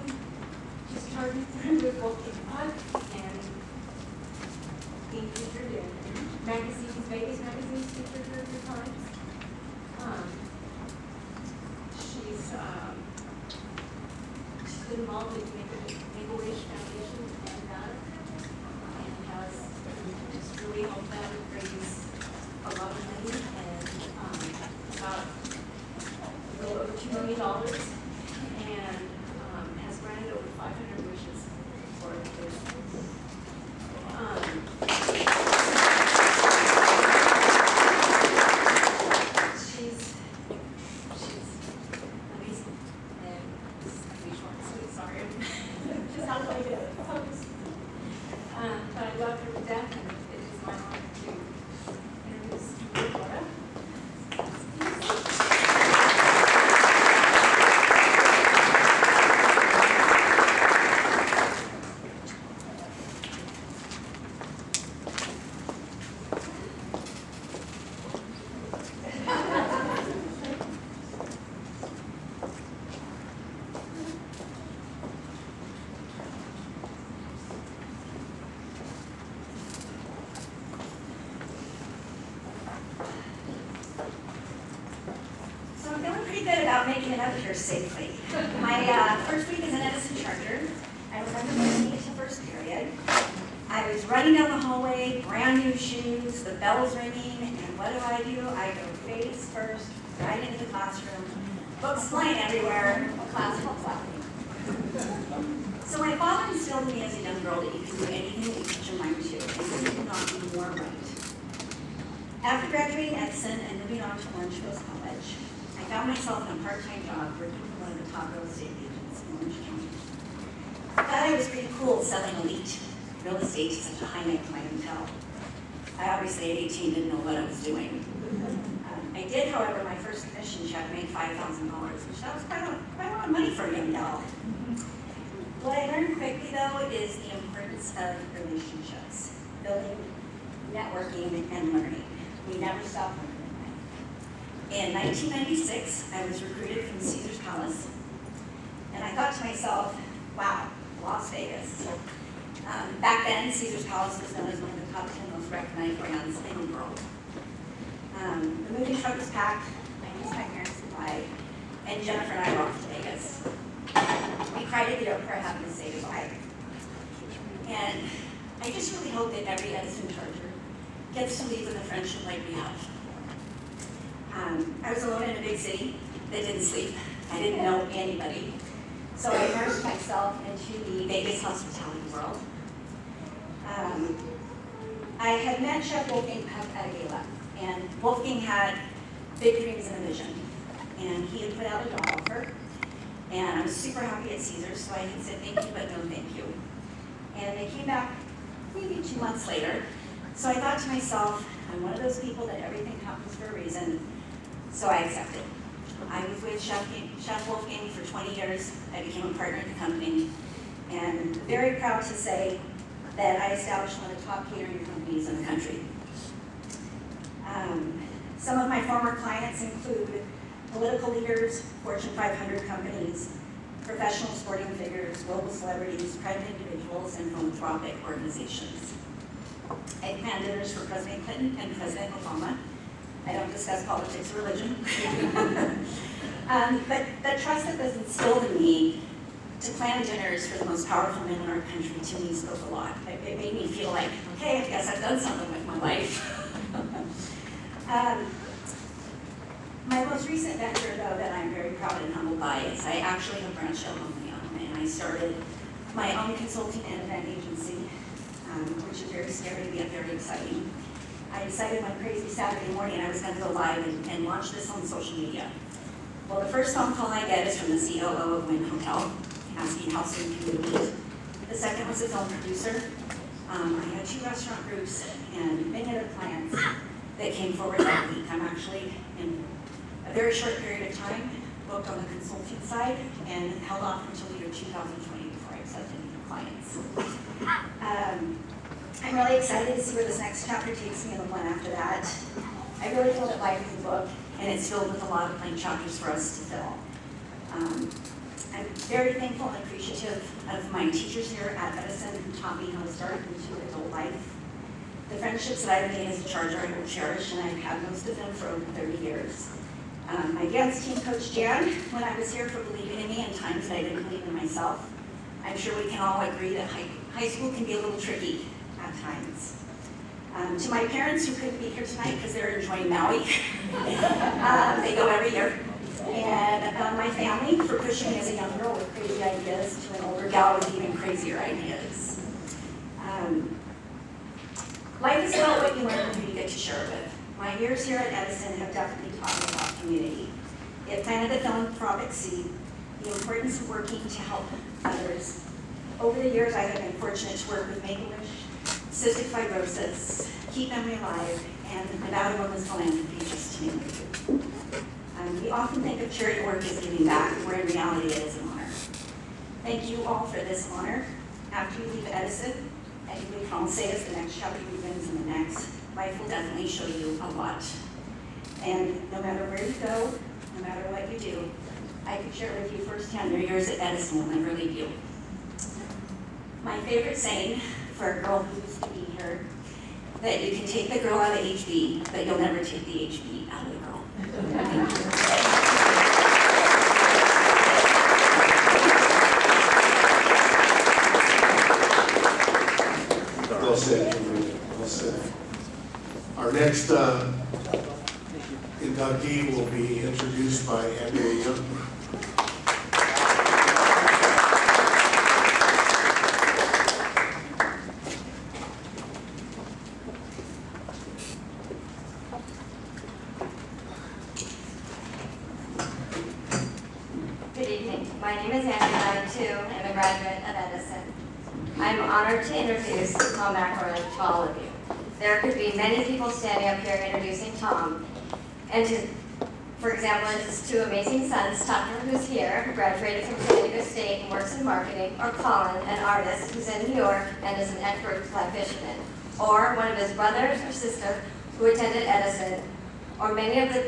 just charging through with walking up and being featured in magazines, Vegas magazines featured her a few times. She's been involved in Make-A-Wish Foundation and has just really helped them raise a lot of money and about a little over $2 million and has granted over 500 wishes for the kids. She's amazing and just be short and sweet. Sorry, just how I get it. But I love her to death, and it is my honor to introduce Laura. So I'm feeling pretty good about making it up here safely. My first week as an Edison charger, I remember making it to first period. I was running down the hallway, brand new shoes, the bell's ringing, and what do? I go face first, right into the classroom, books flying everywhere, class full clapping. So my father instilled in me as a young girl that you can do anything that you put your mind to, and you could not be more right. After graduating Edison and moving on to Orange Coast College, I found myself in a part-time job working for one of the top real estate agents in Orange County. I thought I was pretty cool selling elite real estate to such a high-net clientele. I obviously at 18 didn't know what I was doing. I did, however, my first commission check made $5,000, which that was quite a lot of money for a young gal. What I learned quickly, though, is the importance of relationships, building, networking, and learning. We never stop learning. In 1996, I was recruited from Caesar's Palace, and I thought to myself, wow, Las Vegas. Back then, Caesar's Palace was known as one of the top 10 most recognized brands in the world. The moving truck was packed, I used my parents to buy, and Jennifer and I were off to Vegas. We cried at the airport having to say goodbye. And I just really hope that every Edison charger gets to leave with a friendship like we have. I was alone in a big city that didn't sleep. I didn't know anybody. So I immersed myself into the Vegas hospitality world. I had met Chef Wolfgang at a gala, and Wolfgang had big dreams and a vision. And he had put out a job offer, and I was super happy at Caesars, so I had said thank you, but no thank you. And they came back maybe 2 months later. So I thought to myself, I'm one of those people that everything happens for a reason, so I accepted. I was with Chef Wolfgang for 20 years. I became a partner in the company, and very proud to say that I established one of the top catering companies in the country. Some of my former clients include political leaders, Fortune 500 companies, professional sporting figures, global celebrities, private individuals, and philanthropic organizations. I planned dinners for President Clinton and President Obama. I don't discuss politics or religion. But the trust that was instilled in me to plan dinners for the most powerful men in our country, to me, spoke a lot. It made me feel like, okay, I guess I've done something with my life. My most recent venture, though, that I'm very proud and humbled by is I actually have branched out on my own, and I started my own consulting and event agency, which is very scary yet very exciting. I decided one crazy Saturday morning I was going to go live and launch this on social media. Well, the first phone call I get is from the COO of Wynn Hotel, asking how soon can we meet. The second was a film producer. I had 2 restaurant groups and many other clients that came forward that week. I'm actually, in a very short period of time, booked on the consulting side and held off until the year 2020 before I accepted new clients. I'm really excited to see where this next chapter takes me and the one after that. I really feel that life is a book, and it's filled with a lot of blank chapters for us to fill. I'm very thankful and appreciative of my teachers here at Edison who taught me how to start into adult life. The friendships that I've made as a charger I will cherish, and I've had most of them for over 30 years. My dance team coach Jan, when I was here, for believing in me in times that I didn't believe in myself. I'm sure we can all agree that high school can be a little tricky at times. To my parents who couldn't be here tonight because they're enjoying Maui, they go every year. And my family for pushing me as a young girl with crazy ideas to an older gal with even crazier ideas. Life is about what you learn and who you get to share it with. My years here at Edison have definitely taught me about community. It planted the philanthropic seed, the importance of working to help others. Over the years, I have been fortunate to work with Make-A-Wish, cystic fibrosis, Keep Memory Alive, and Nevada Women's Philanthropy, just to name a few. We often think of charity work as giving back, where in reality it is an honor. Thank you all for this honor. After you leave Edison, and we can all say as the next chapter begins in the next, life will definitely show you a lot. And no matter where you go, no matter what you do, I can share with you firsthand your years at Edison will never leave you. My favorite saying for a girl who used to be here, that you can take the girl out of HB, but you'll never take the HB out of the girl. Thank you. Well said, Kimberly. Well said. Our next inductee will be introduced by Andrea Young. Good evening. My name is Andrea, and I too am a graduate of Edison. I'm honored to introduce Tom McElroy to all of you. There could be many people standing up here introducing Tom, and for example, his two amazing sons, Tucker, who's here, who graduated from San Diego State and works in marketing, or Colin, an artist who's in New York and is an expert fly fisherman, or one of his brothers or sister who attended Edison, or many of the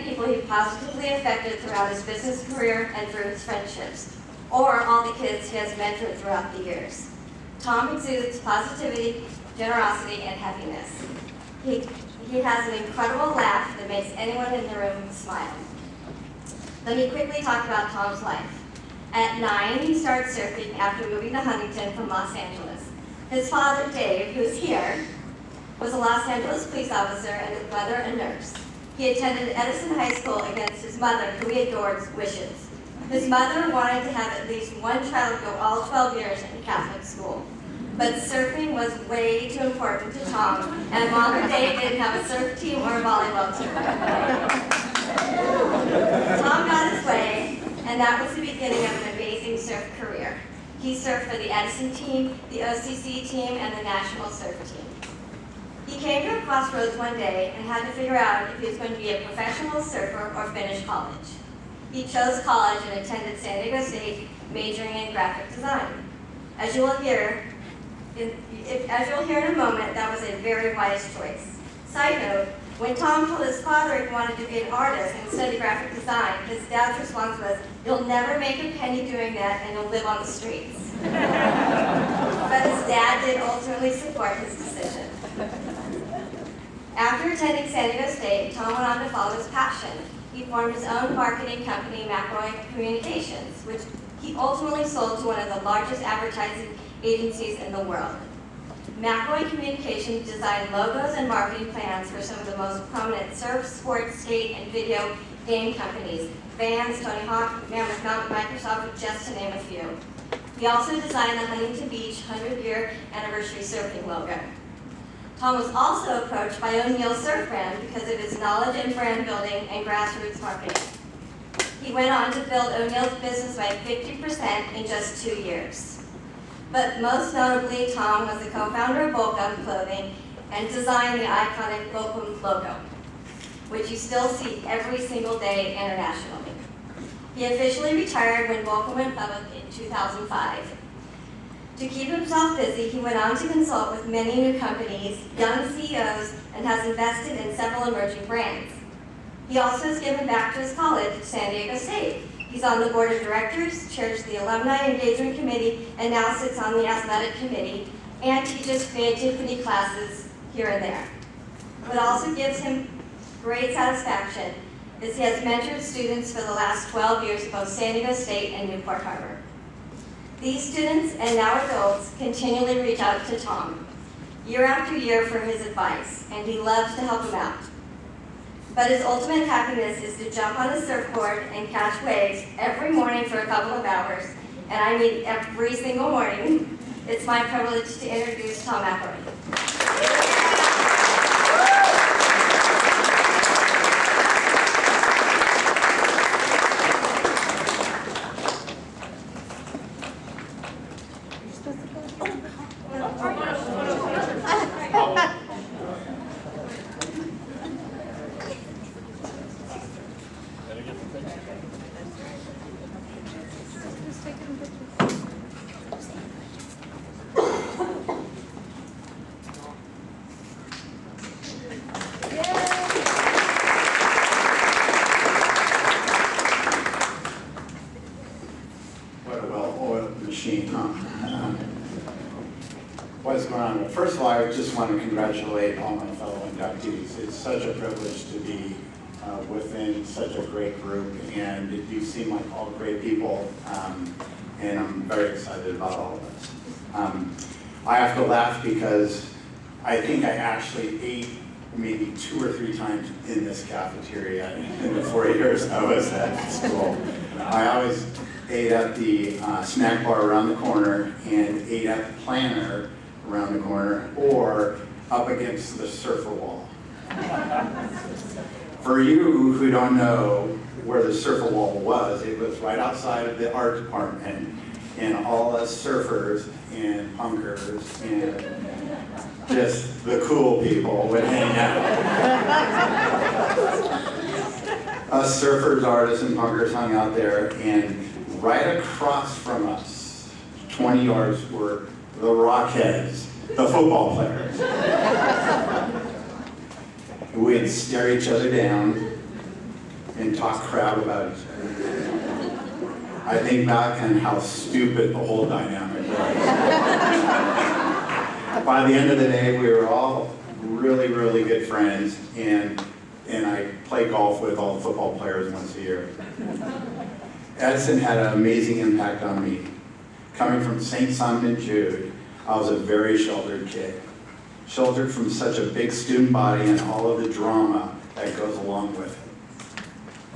people he positively affected throughout his business career and through his friendships, or all the kids he has mentored throughout the years. Tom exudes positivity, generosity, and happiness. He has an incredible laugh that makes anyone in the room smile. Let me quickly talk about Tom's life. At 9, he started surfing after moving to Huntington from Los Angeles. His father, Dave, who's here, was a Los Angeles police officer and his mother a nurse. He attended Edison High School against his mother, who he adored, wishes. His mother wanted to have at least one child go all 12 years in Catholic school. But surfing was way too important to Tom, and Mom and Dave didn't have a surf team or a volleyball team. Tom got his way, and that was the beginning of an amazing surf career. He surfed for the Edison team, the OCC team, and the National Surf Team. He came to a crossroads one day and had to figure out if he was going to be a professional surfer or finish college. He chose college and attended San Diego State, majoring in graphic design. As you will hear in a moment, that was a very wise choice. Side note, when Tom told his father he wanted to be an artist and study graphic design, his dad's response was, "You'll never make a penny doing that and you'll live on the streets." But his dad did ultimately support his decision. After attending San Diego State, Tom went on to follow his passion. He formed his own marketing company, McElroy Communications, which he ultimately sold to one of the largest advertising agencies in the world. McElroy Communications designed logos and marketing plans for some of the most prominent surf, sports, skate, and video game companies, Vans, Tony Hawk, Mammoth Mountain, Microsoft, just to name a few. He also designed the Huntington Beach 100-year anniversary surfing logo. Tom was also approached by O'Neill's surf brand because of his knowledge in brand building and grassroots marketing. He went on to build O'Neill's business by 50% in just 2 years. But most notably, Tom was the co-founder of Volcom Clothing and designed the iconic Volcom logo, which you still see every single day internationally. He officially retired when Volcom went public in 2005. To keep himself busy, he went on to consult with many new companies, young CEOs, and has invested in several emerging brands. He also has given back to his college, San Diego State. He's on the board of directors, chairs the Alumni Engagement Committee, and now sits on the athletic committee, and teaches creativity classes here and there. What also gives him great satisfaction is he has mentored students for the last 12 years at both San Diego State and Newport Harbor. These students, and now adults, continually reach out to Tom, year after year, for his advice, and he loves to help them out. But his ultimate happiness is to jump on a surfboard and catch waves every morning for a couple of hours, and I mean every single morning. It's my privilege to introduce Tom McElroy. What a well-oiled machine, huh? What's going on? Well, first of all, I just want to congratulate all my fellow inductees. It's such a privilege to be within such a great group, and you seem like all great people, and I'm very excited about all of us. I have to laugh because I think I actually ate maybe 2 or 3 times in this cafeteria in the 4 years I was at school. I always ate at the snack bar around the corner and ate at the planter around the corner, or up against the surfer wall. For you who don't know where the surfer wall was, it was right outside of the art department, and all us surfers and punkers and just the cool people would hang out. Us surfers, artists, and punkers hung out there, and right across from us, 20 yards, were the Rockheads, the football players. We'd stare each other down and talk crap about each other. I think back on how stupid the whole dynamic was. By the end of the day, we were all really, really good friends, and I played golf with all the football players once a year. Edison had an amazing impact on me. Coming from St. Simon Jude, I was a very sheltered kid. Sheltered from such a big student body and all of the drama that goes along with it.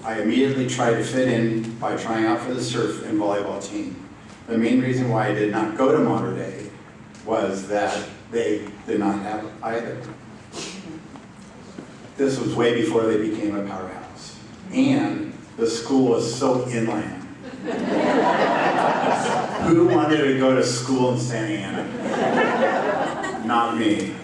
I immediately tried to fit in by trying out for the surf and volleyball team. The main reason why I did not go to Mater Dei was that they did not have either. This was way before they became a powerhouse. And the school was so inland. Who wanted to go to school in Santa Ana? Not me.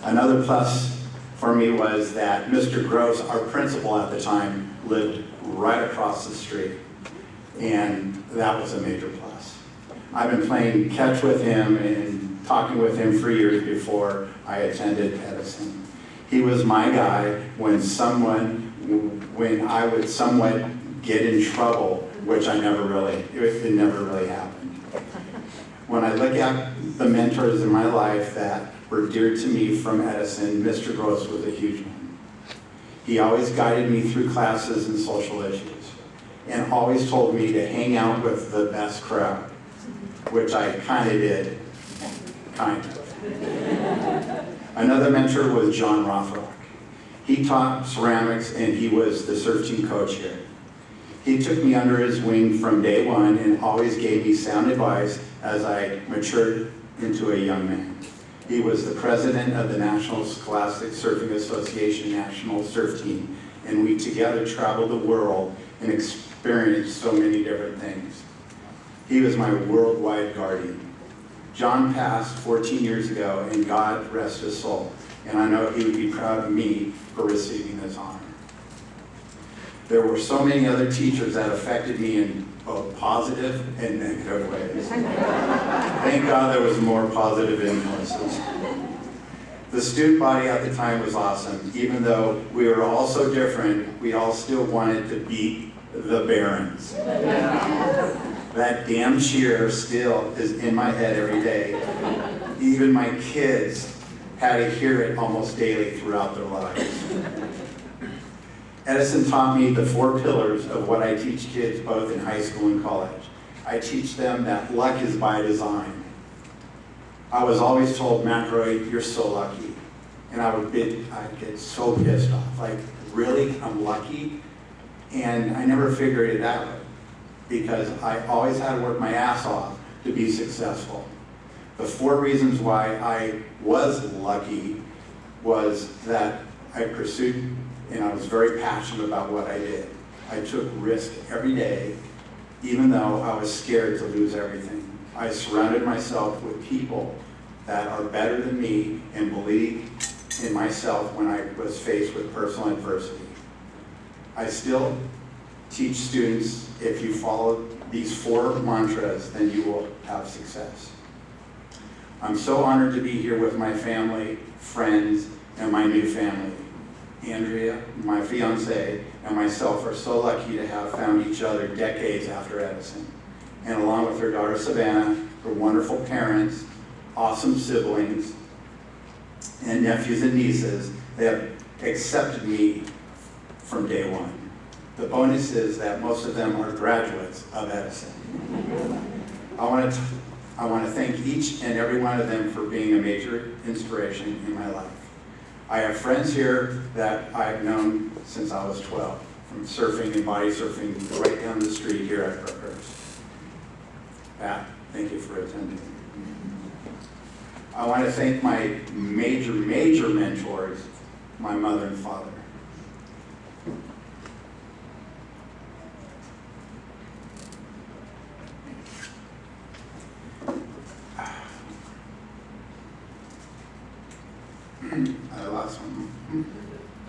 Another plus for me was that Mr. Gross, our principal at the time, lived right across the street. And that was a major plus. I've been playing catch with him and talking with him for years before I attended Edison. He was my guy when I would somewhat get in trouble, which it never really happened. When I look at the mentors in my life that were dear to me from Edison, Mr. Gross was a huge one. He always guided me through classes and social issues, and always told me to hang out with the best crowd, which I kind of did, kind of. Another mentor was John Rothrock. He taught ceramics, and he was the surf team coach here. He took me under his wing from day one and always gave me sound advice as I matured into a young man. He was the president of the National Scholastic Surfing Association National Surf Team, and we together traveled the world and experienced so many different things. He was my worldwide guardian. John passed 14 years ago, and God rest his soul, and I know he would be proud of me for receiving this honor. There were so many other teachers that affected me in both positive and negative ways. Thank God there was more positive influences. The student body at the time was awesome. Even though we were all so different, we all still wanted to beat the Barons. That damn cheer still is in my head every day. Even my kids had to hear it almost daily throughout their lives. Edison taught me the 4 pillars of what I teach kids both in high school and college. I teach them that luck is by design. I was always told, McRoy, you're so lucky. And I'd get so pissed off. Like, really? I'm lucky? And I never figured it out because I always had to work my ass off to be successful. The 4 reasons why I was lucky was that I pursued and I was very passionate about what I did. I took risk every day, even though I was scared to lose everything. I surrounded myself with people that are better than me and believed in myself when I was faced with personal adversity. I still teach students, if you follow these 4 mantras, then you will have success. I'm so honored to be here with my family, friends, and my new family. Andrea, my fiance, and myself are so lucky to have found each other decades after Edison. And along with her daughter Savannah, her wonderful parents, awesome siblings, and nephews and nieces, they have accepted me from day one. The bonus is that most of them are graduates of Edison. I want to thank each and every one of them for being a major inspiration in my life. I have friends here that I've known since I was 12, from surfing and body surfing right down the street here at Brookhurst. Pat, thank you for attending. I want to thank my major mentors, my mother and father. I lost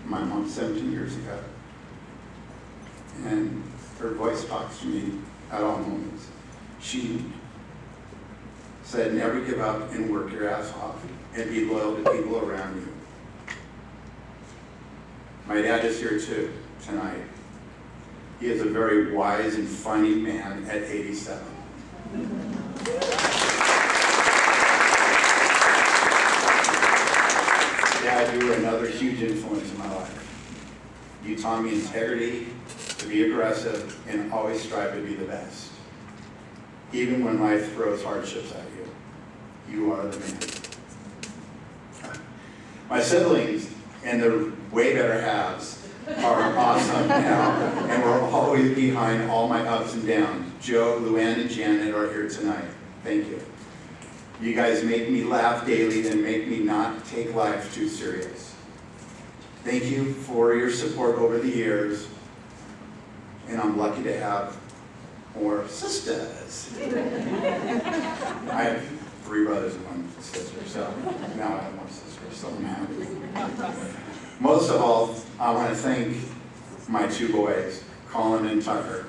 my mom 17 years ago, and her voice talks to me at all moments. She said, never give up and work your ass off and be loyal to people around you. My dad is here too tonight. He is a very wise and funny man at 87. Dad, you were another huge influence in my life. You taught me integrity, to be aggressive, and always strive to be the best. Even when life throws hardships at you, you are the man. My siblings and their way better halves are awesome now, and we're always behind all my ups and downs. Joe, Luann, and Janet are here tonight. Thank you. You guys make me laugh daily and make me not take life too serious. Thank you for your support over the years, and I'm lucky to have more sisters. I have 3 brothers and 1 sister, so now I have 1 sister, so I'm happy. Most of all, I want to thank my 2 boys, Colin and Tucker.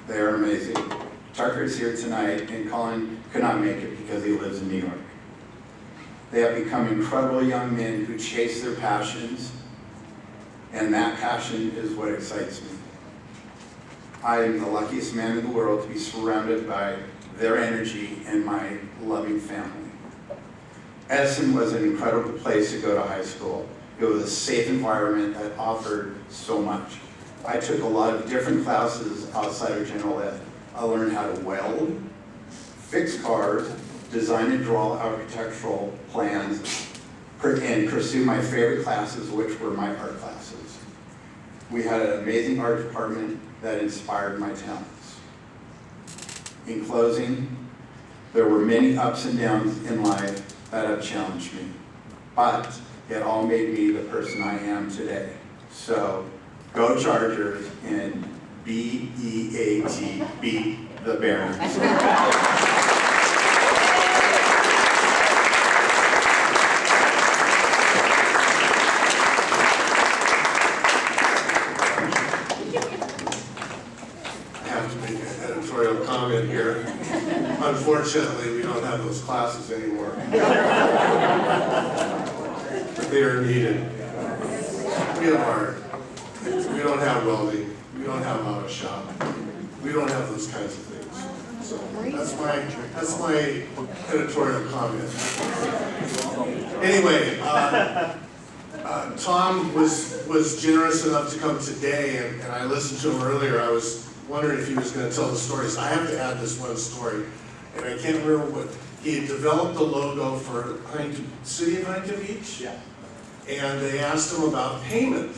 They are amazing. Tucker's here tonight, and Colin could not make it because he lives in New York. They have become incredible young men who chase their passions, and that passion is what excites me. I am the luckiest man in the world to be surrounded by their energy and my loving family. Edison was an incredible place to go to high school. It was a safe environment that offered so much. I took a lot of different classes outside of general ed. I learned how to weld, fix cars, design and draw architectural plans, and pursue my favorite classes, which were my art classes. We had an amazing art department that inspired my talents. In closing, there were many ups and downs in life that have challenged me, but it all made me the person I am today. So, go Chargers and B-E-A-T, beat the Barons. unfortunately, we don't have those classes anymore. But they are needed. We have art. We don't have welding. We don't have auto shop. We don't have those kinds of things. So that's my editorial comment. Anyway, Tom was generous enough to come today, and I listened to him earlier. I was wondering if he was going to tell the story, so I have to add this one story. And I can't remember what, he had developed the logo for City of Huntington Beach. Yeah. And they asked him about payment.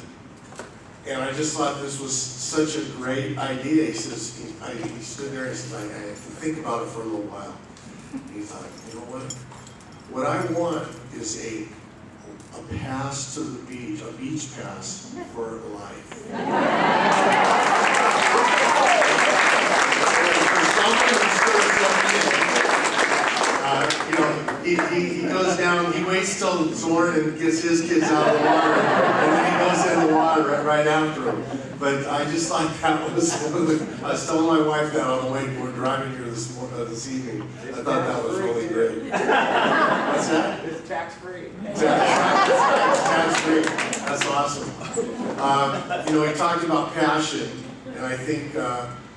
And I just thought this was such a great idea. He says, he stood there and he said, I have to think about it for a little while. And he thought, you know what I want is a pass to the beach, a beach pass for life. He goes down, he waits till Zorn gets his kids out of the water, and then he goes in the water right after him. But I just thought that was one of the, I was telling my wife that on the way, we're driving here this evening. I thought that was really great. What's that? It's tax-free. Tax-free. That's awesome. He talked about passion, and I think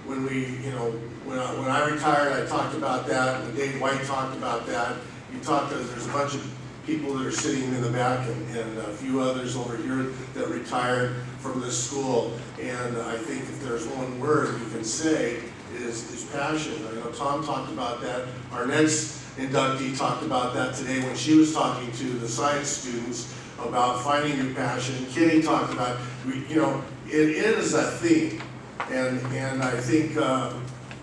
when I retired, I talked about that, and Dave White talked about that. There's a bunch of people that are sitting in the back and a few others over here that retired from this school. And I think if there's one word you can say is passion. Tom talked about that. Our next inductee talked about that today when she was talking to the science students about finding your passion. Kenny talked about, it is a theme. And I think,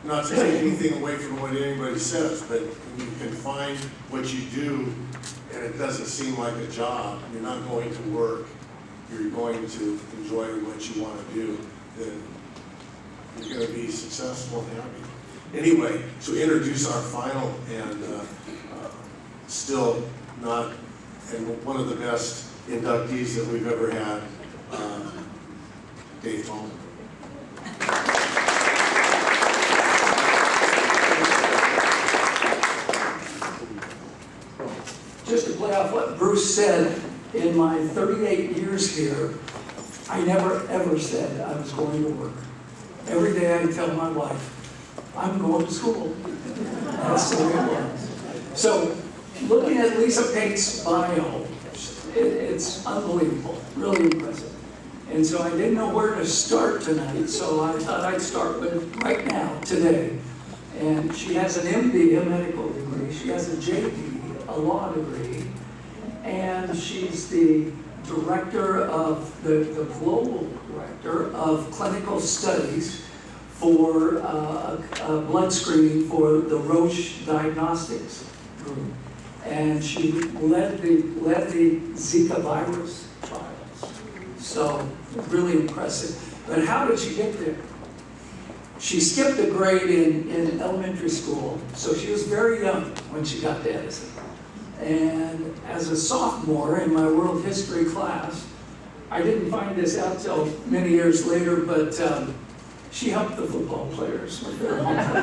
not to take anything away from what anybody says, but when you can find what you do and it doesn't seem like a job, you're not going to work, you're going to enjoy what you want to do, then you're going to be successful and happy. Anyway, to introduce our final and still not, and one of the best inductees that we've ever had, Dave Hanlon. Just to play off what Bruce said, in my 38 years here, I never ever said I was going to work. Every day I tell my wife, I'm going to school. That's the way it was. So, looking at Lisa Pate's bio, it's unbelievable, really impressive. And so I didn't know where to start tonight, so I thought I'd start with right now, today. And she has an MD, a medical degree. She has a JD, a law degree, and she's the director of the global director of clinical studies for blood screening for the Roche Diagnostics group, and she led the Zika virus trials. So really impressive. But how did she get there? She skipped a grade in elementary school, so she was very young when she got to Edison. And as a sophomore in my world history class, I didn't find this out till many years later, but she helped the football players with their homework.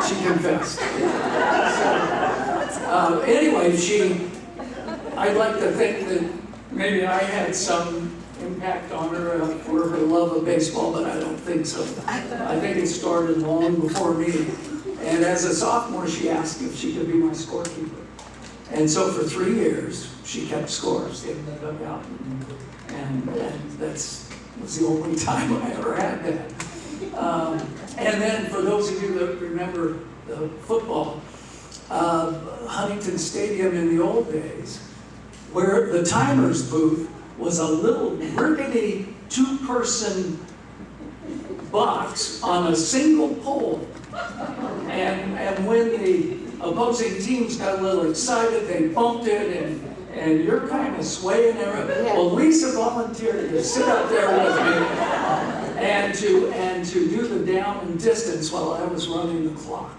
She confessed. So, anyway, I'd like to think that maybe I had some impact on her for her love of baseball, but I don't think so. I think it started long before me. And as a sophomore, she asked if she could be my scorekeeper. And so for 3 years, she kept scores in the dugout. And that was the only time I ever had that. And then for those of you that remember the football, Huntington Stadium in the old days, where the timer's booth was a little rickety two-person box on a single pole. And when the opposing teams got a little excited, they bumped it, and you're kind of swaying there. Well, Lisa volunteered to sit up there with me and to do the down and distance while I was running the clock.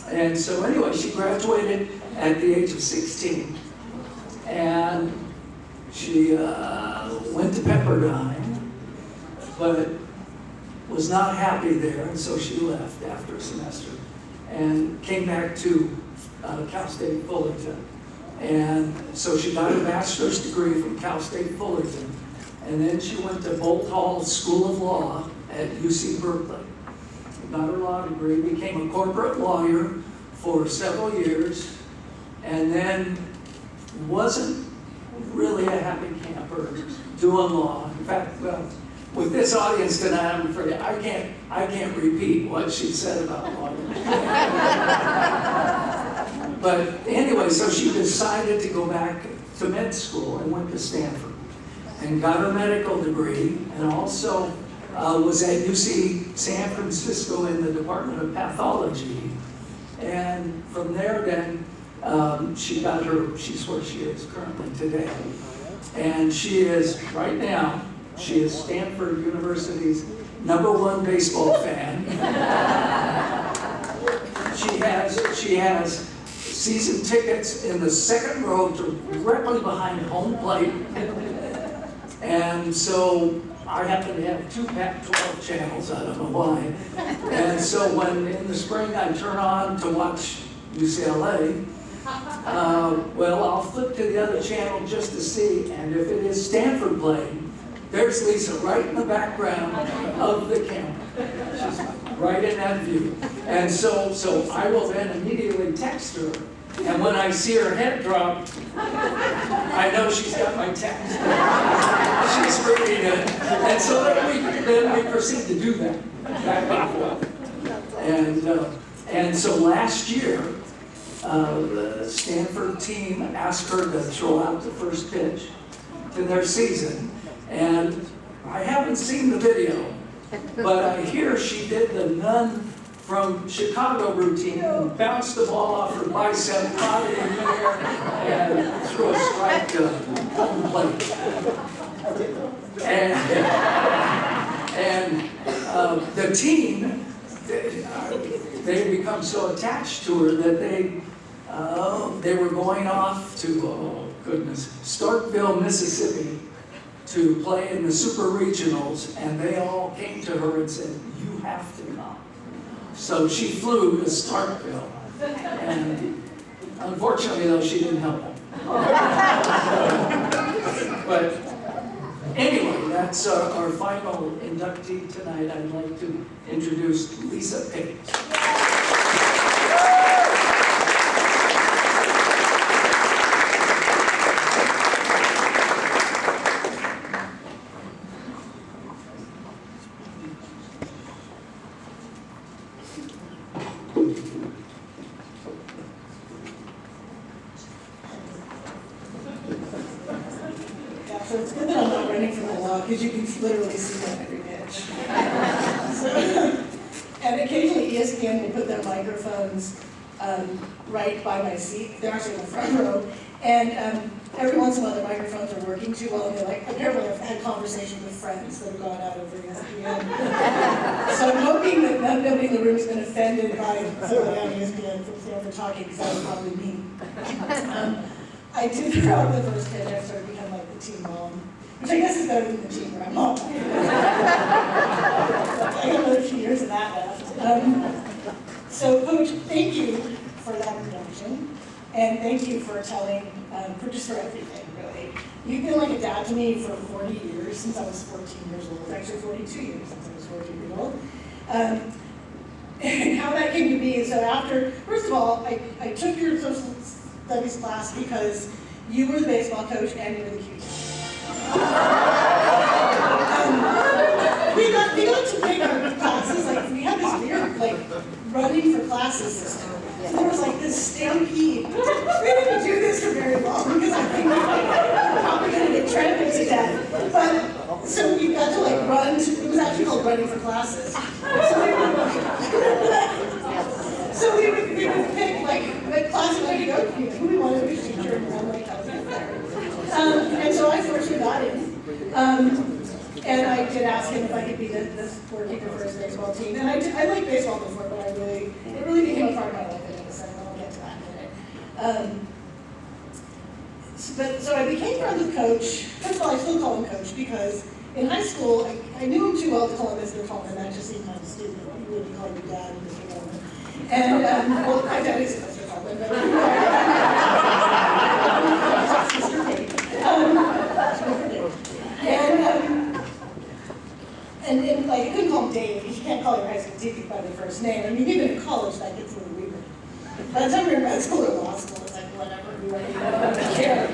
And so anyway, she graduated at the age of 16, and she went to Pepperdine, but was not happy there, and so she left after a semester and came back to Cal State Fullerton. And so she got a bachelor's degree from Cal State Fullerton, and then she went to Bolt Hall School of Law at UC Berkeley. Got her law degree, became a corporate lawyer for several years, and then wasn't really a happy camper doing law. In fact, with this audience tonight, I'm afraid I can't repeat what she said about law. But anyway, so she decided to go back to med school and went to Stanford and got her medical degree, and also was at UC San Francisco in the Department of Pathology. And from there then, she's where she is currently today. And she is, right now, she is Stanford University's #1 baseball fan. She has season tickets in the second row directly behind home plate. And so I happen to have 2 Pac-12 channels, I don't know why. And so when in the spring I turn on to watch UCLA, I'll flip to the other channel just to see, and if it is Stanford playing, there's Lisa right in the background of the camera. She's right in that view. And so I will then immediately text her, and when I see her head drop, I know she's got my text. She's reading it. And so then we proceed to do that, back and forth. And so last year, the Stanford team asked her to throw out the first pitch to their season. And I haven't seen the video, but I hear she did the nun from Chicago routine and bounced the ball off her bicep, caught it in midair, and threw a strike to home plate. And the team, they become so attached to her that they were going off to, Starkville, Mississippi, to play in the Super Regionals, and they all came to her and said, "You have to come." So she flew to Starkville, and unfortunately, though, she didn't help them. But anyway, that's our final inductee tonight. I'd like to introduce Lisa Page. So it's good that I'm not running from the law, because you can literally see them every pitch. And occasionally ESPN will put their microphones right by my seat. They're actually in the front row. And every once in a while, the microphones are working too well, and apparently I've had conversations with friends that have gone out over ESPN. So I'm hoping that nobody in the room has been offended by somebody on ESPN from Stanford talking, because that would probably be me. I did throw out the first pitch. I started to become like the team mom, which I guess is better than the team grandma. I got another few years of that left. So, Coach, thank you for that introduction, and thank you for telling, for everything, really. You've been like a dad to me for 40 years, since I was 14 years old. Actually, 42 years since I was 14 years old. And how that came to be is, so after, first of all, I took your social studies class because you were the baseball coach and you were the QT. We got to pick our classes, like we had this weird running for classes system. So there was this stampede. We didn't do this for very long because I think we probably going to get trampled to death. But so we got to run. It was actually called running for classes. So we would pick what class we wanted to go to, who we wanted to be teacher, and run how to get there. And so I fortunately got in. And I did ask him if I could be the scorekeeper for his baseball team. And I liked baseball before, but it really became a part of my life at Edison, and I'll get to that in a minute. So I became friends with Coach. First of all, I still call him Coach because in high school, I knew him too well to call him Mr. Coleman. That just seemed kind of stupid. You wouldn't call your dad Mr. Coleman. And, well, my dad is Mr. Coleman, but Mr. Kate. And like, I couldn't call him Dave, because you can't call your high school teacher by their first name. I mean, even in college, that gets a little weird. By the time we were in med school or law school, it's like, whatever, we don't care.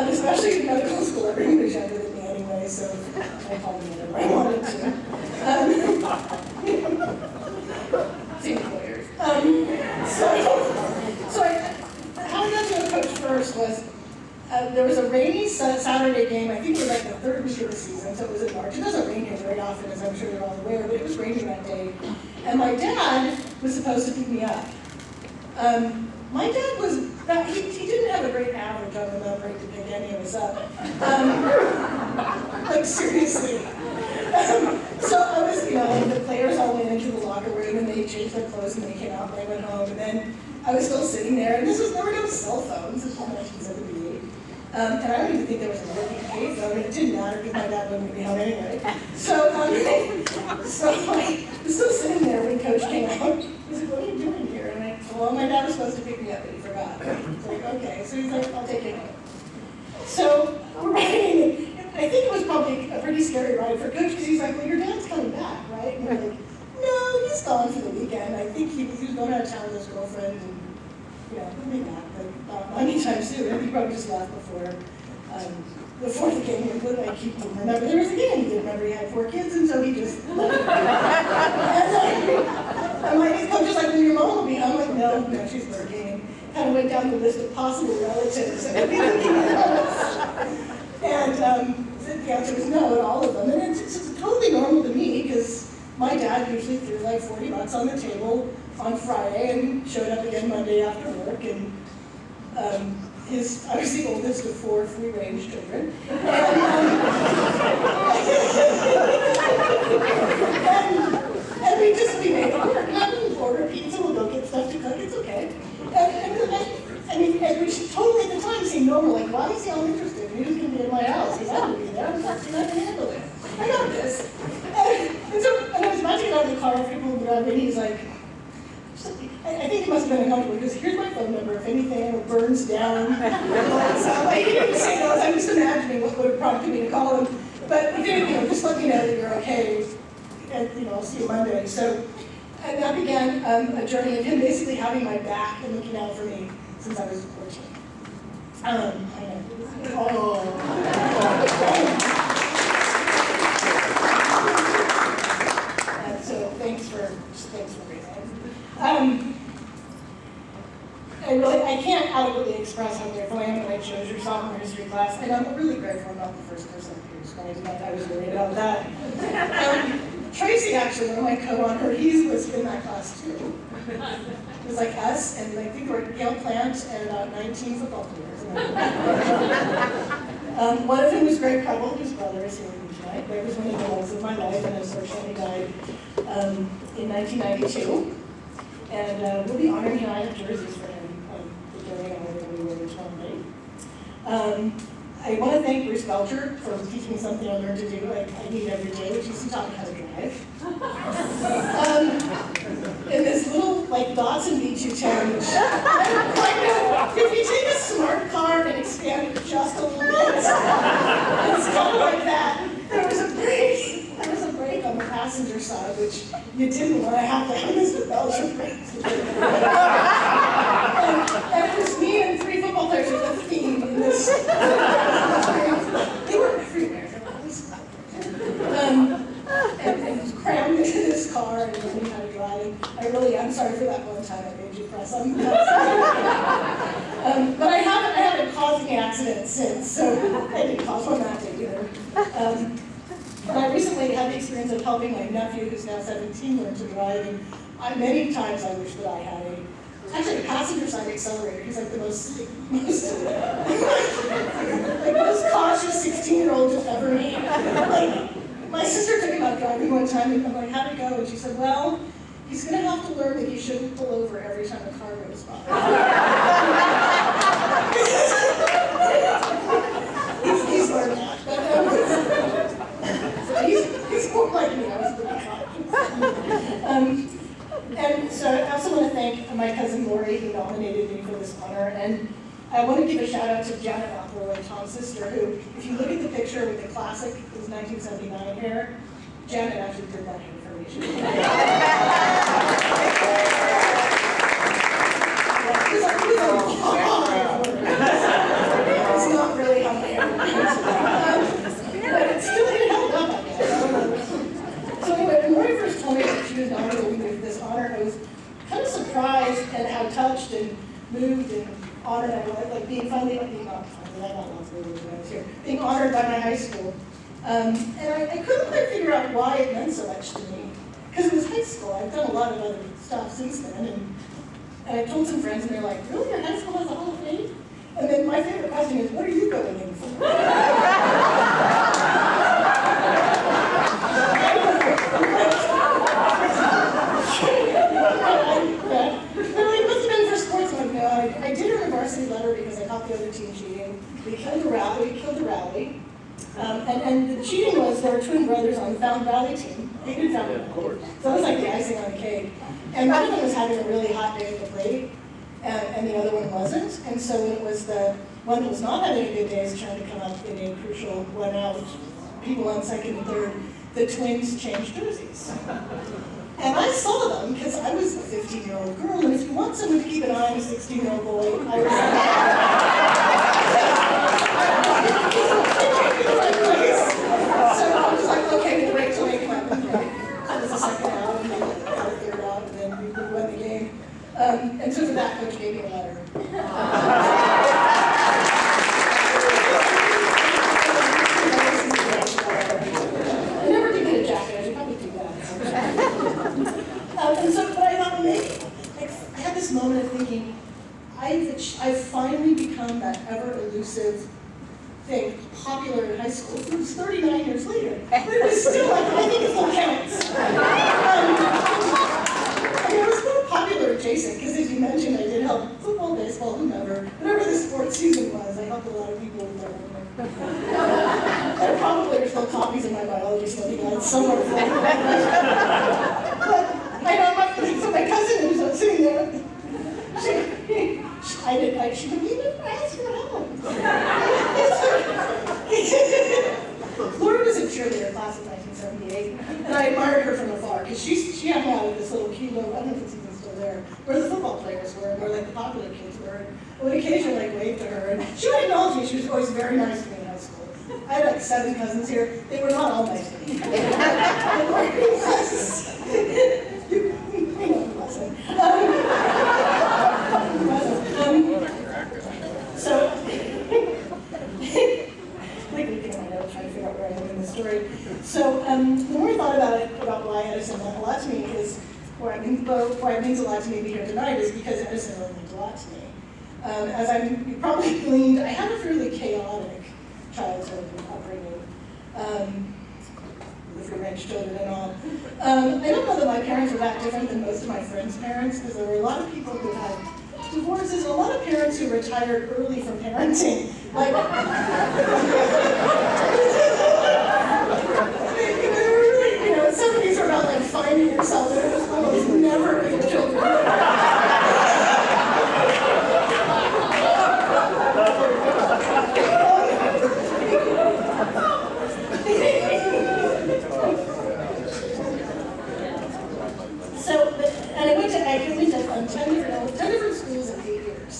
Especially in medical school, everyone was younger than me anyway, so I called him whatever I wanted to. Same lawyers. How I got to a coach first was, there was a rainy Saturday game. I think it was like the third week of the season, so it was in March. It doesn't rain here very often, as I'm sure you're all aware, but it was raining that day. And my dad was supposed to pick me up. My dad was, he didn't have a great average on the number to pick any of us up. Like, seriously. So I was, the players all went into the locker room and they changed their clothes and they came out and they went home. And then I was still sitting there, and there were no cell phones. This was 1978. And I don't even think there was a working payphone. It didn't matter because my dad wasn't going to be home anyway. So I was still sitting there when Coach came out. He's like, what are you doing here? And I said, well, my dad was supposed to pick me up, but he forgot. It's like, okay. So he's like, I'll take you home. So we're riding. I think it was probably a pretty scary ride for Coach because he's like, well, your dad's coming back, right? And we're like, no, he's gone for the weekend. I think he was going out of town with his girlfriend. And, he'll be back, but not anytime soon. I think he probably just left before the game. He didn't remember there was a game. He didn't remember he had 4 kids, and so he just left. And my coach was like, well, your mom will be home. I'm like, no, she's working. And kind of went down the list of possible relatives. And the answer was no at all of them. And it's totally normal to me because my dad usually threw like $40 on the table on Friday and showed up again Monday after work. And I was the oldest of 4 free-range children. And we made it work. We'll order pizza, we'll go get stuff to cook, it's okay. And we should totally at the time seem normal, like, why is he all interested? He was going to be in my house, he's not going to be there, I'm not going to handle it. I got this. And I was about to get out of the car after people would drive in, he's like, I think it must have been uncomfortable because here's my phone number. If anything ever burns down, he didn't say those. I'm just imagining what would have prompted me to call him. But if anything, just let me know that you're okay, and I'll see you Monday. So, and that began a journey of him basically having my back and looking out for me since I was 14. I know. So thanks for raising. I can't adequately express how grateful I am that I chose your sophomore history class, and I'm really grateful I'm not the first person who described that. I was worried about that. Tracy, actually, one of my co-honors, he was in that class too. It was like us, and I think we were at Yale Plant, and about 19 football players. One of them was Greg Preble, whose brother is here with me tonight. Greg was one of the loves of my life, and unfortunately died in 1992. And we'll be honoring him. I have jerseys for him during our we were each one day. I want to thank Bruce Belcher for teaching me something I learned to do. I need every day, which is he taught me how to drive. In this little Datsun B210, which if you take a smart car and expand it just a little bit, it's kind of like that. There was a brake on the passenger side, which you didn't want to have Mr. Belcher brakes. And it was me and 3 football players with a theme in this. They were everywhere. And crammed into this car and learning how to drive. I'm sorry for that one time I made you press on the but I haven't caused any accidents since, so I didn't cause one that day either. But I recently had the experience of helping my nephew, who's now 17, learn to drive, and many times I wish that I had a passenger side accelerator. He's like the most cautious 16-year-old you'll ever meet. My sister took him out driving one time, and I'm like, how'd it go? And she said, well, he's going to have to learn that he shouldn't pull over every time a car goes by. He's learned that. But, And I want to give a shout out to Janet Appleway, Tom's sister, who, if you look at the picture with the classic, it was 1979 hair, Janet actually did that hair for me. She was it's not really how my hair was. But it still it held up, I guess. So anyway, when Roy first told me that she was nominated with this honor, I was kind of surprised at how touched and moved and honored I was, like being finally, not finally, I got lots of words when I was here, being honored by my high school. And I couldn't quite figure out why it meant so much to me. Because it was high school. I've done a lot of other stuff since then. And I told some friends, and they're like, really, your high school has a Hall of Fame? And then my favorite question is, what are you going in for? It must have been for sports. I'm like, no, I did earn a varsity letter because I caught the other team cheating. We killed the rally. And the cheating was there were twin brothers on the Fountain Valley team. They did Fountain Valley. So it was like the icing on the cake. And one of them was having a really hot day at the plate, and the other one wasn't. And so when it was the one that was not having a good day is trying to come up in a crucial one out, people on second and third, the twins changed jerseys. And I saw them because I was a 15-year-old girl, and if you want someone to keep an eye on a 16-year-old boy, I So I was like, okay, we'll wait till they come up and play. So it was the second out, and they got the third out, and then we won the game. And so for that, coach gave me a letter. I never did get a jacket. I should probably do that. And so, but I thought, maybe, like, I had this moment of thinking, I've finally become that ever elusive thing, popular in high school. It was 39 years later, but it was still like, I think it still counts. I was still popular adjacent, because as you mentioned, I did help football, baseball, whomever, whatever the sports season was, I helped a lot of people with their homework. There probably are still copies of my biology study guide somewhere. But I know, so my cousin who's sitting there, she would even ask for help. Laura was a cheerleader class of 1978, and I admired her from afar, because she hung out at this little kilo, I don't know if it's even still there, where the football players were, and where like the popular kids were, and I would occasionally like wave to her, and she would acknowledge me. She was always very nice to me in high school. I had like 7 cousins here. They were not all nice to me. And Laura was, I know who wasn't. So, like looking at my notes, trying to figure out where I am in the story. So, the more I thought about it, about why Edison meant a lot to me is, why it means a lot to me to be here tonight is because Edison really means a lot to me. As you probably gleaned, I had a fairly chaotic childhood and upbringing. With revenge children and all. I don't know that my parents were that different than most of my friends' parents, because there were a lot of people who had divorces, and a lot of parents who retired early from parenting. Like, you know, 70s are about like finding yourself, and it was almost never with children. I went to 10 different schools in 8 years.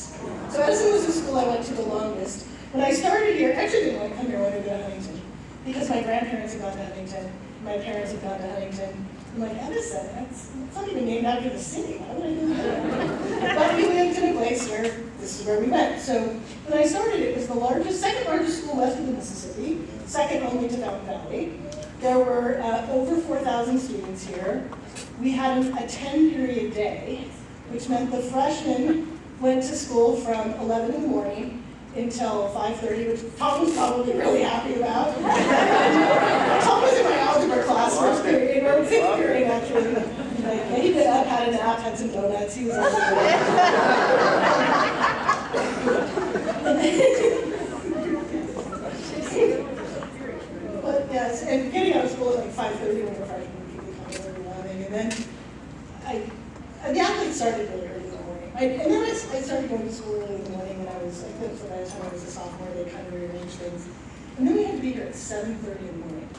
So Edison was the school I went to the longest. When I started here, actually didn't want to come here, I wanted to go to Huntington. Because my grandparents had gone to Huntington, my parents had gone to Huntington. I'm like, Edison, it's not even named after the city, why would I go there? But we lived in a place where this is where we went. So when I started, it was the second largest school west of the Mississippi, second only to Fountain Valley. There were over 4,000 students here. We had a 10-period day, which meant the freshmen went to school from 11 in the morning until 5:30, which Tom was probably really happy about. Tom was in my algebra class first period, or 5th period actually. Like, he got up, had a nap, had some donuts, he was all But yes, and getting out of school at like 5:30 when we're freshmen. And then the athletes started really early in the morning. And then I started going to school early in the morning sophomore, they kind of rearranged things. And then we had to be here at 7:30 in the morning.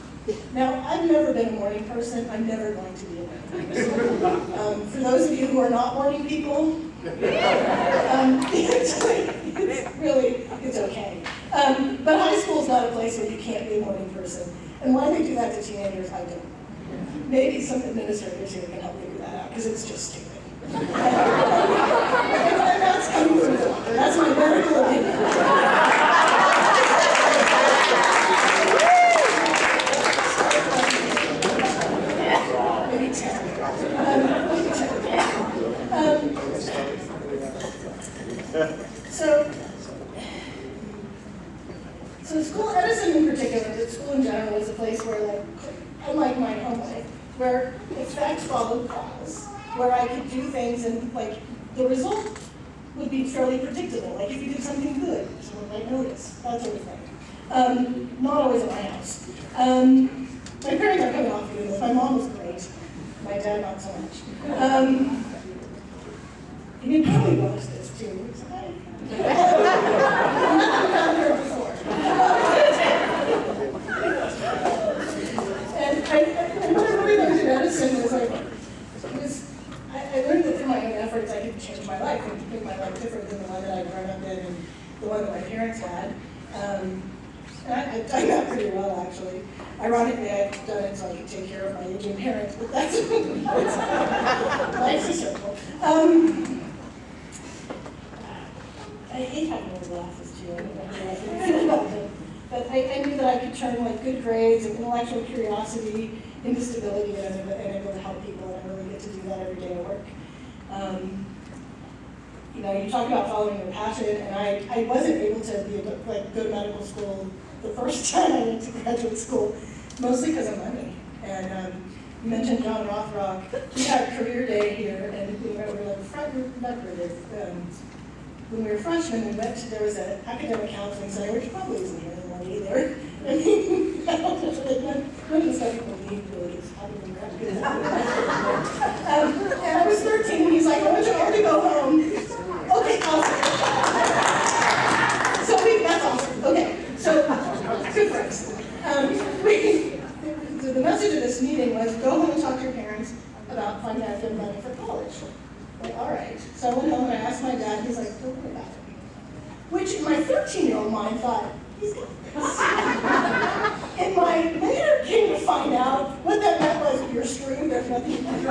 Now, I've never been a morning person. I'm never going to be a morning person. For those of you who are not morning people, it's okay. But high school is not a place where you can't be a morning person. And why they do that to teenagers, I don't know. Maybe some administrators here can help figure that out, because it's just stupid. And that's coming from the doctor. That's my medical opinion. Maybe 10. So school, Edison in particular, but school in general, was a place where, like, unlike my home life, where effect followed cause, where I could do things and, like, the result would be fairly predictable. Like, if you did something good, someone might notice, that sort of thing. Not always at my house. My parents are coming off doing this. My mom was great. My dad, not so much. And you probably watched this too. I've never done her before. And what I really learned in Edison was I learned that through my own efforts I could change my life and make my life different than the one that I'd grown up in and the one that my parents had. And I've done that pretty well, actually. Ironically, I've done it so I could take care of my aging parents, but that's life's a circle. I hate having those glasses too. I don't know how I feel about them. But I knew that I could turn like good grades and intellectual curiosity into stability and able to help people, and I really get to do that every day at work. You know, you talk about following your passion, and I wasn't able to go to medical school the first time I went to graduate school, mostly because of money. And you mentioned John Rothrock. He had a career day here, and we were when we were freshmen, there was an academic counseling center, which probably isn't here anymore either. I mean, I don't know, like, none of the stuff people need really gets happening around. And I was 13, and he's like, I want you all to go home. Okay, awesome. That's awesome. Okay, so good for us. So the message of this meeting was go home and talk to your parents about finding out if you have money for college. Like, all right. So I went home and I asked my dad, he's like, don't worry about it. Which in my 13-year-old mind thought, he's got this. And my later came to find out what that meant was, you're screwed, there's nothing you can do.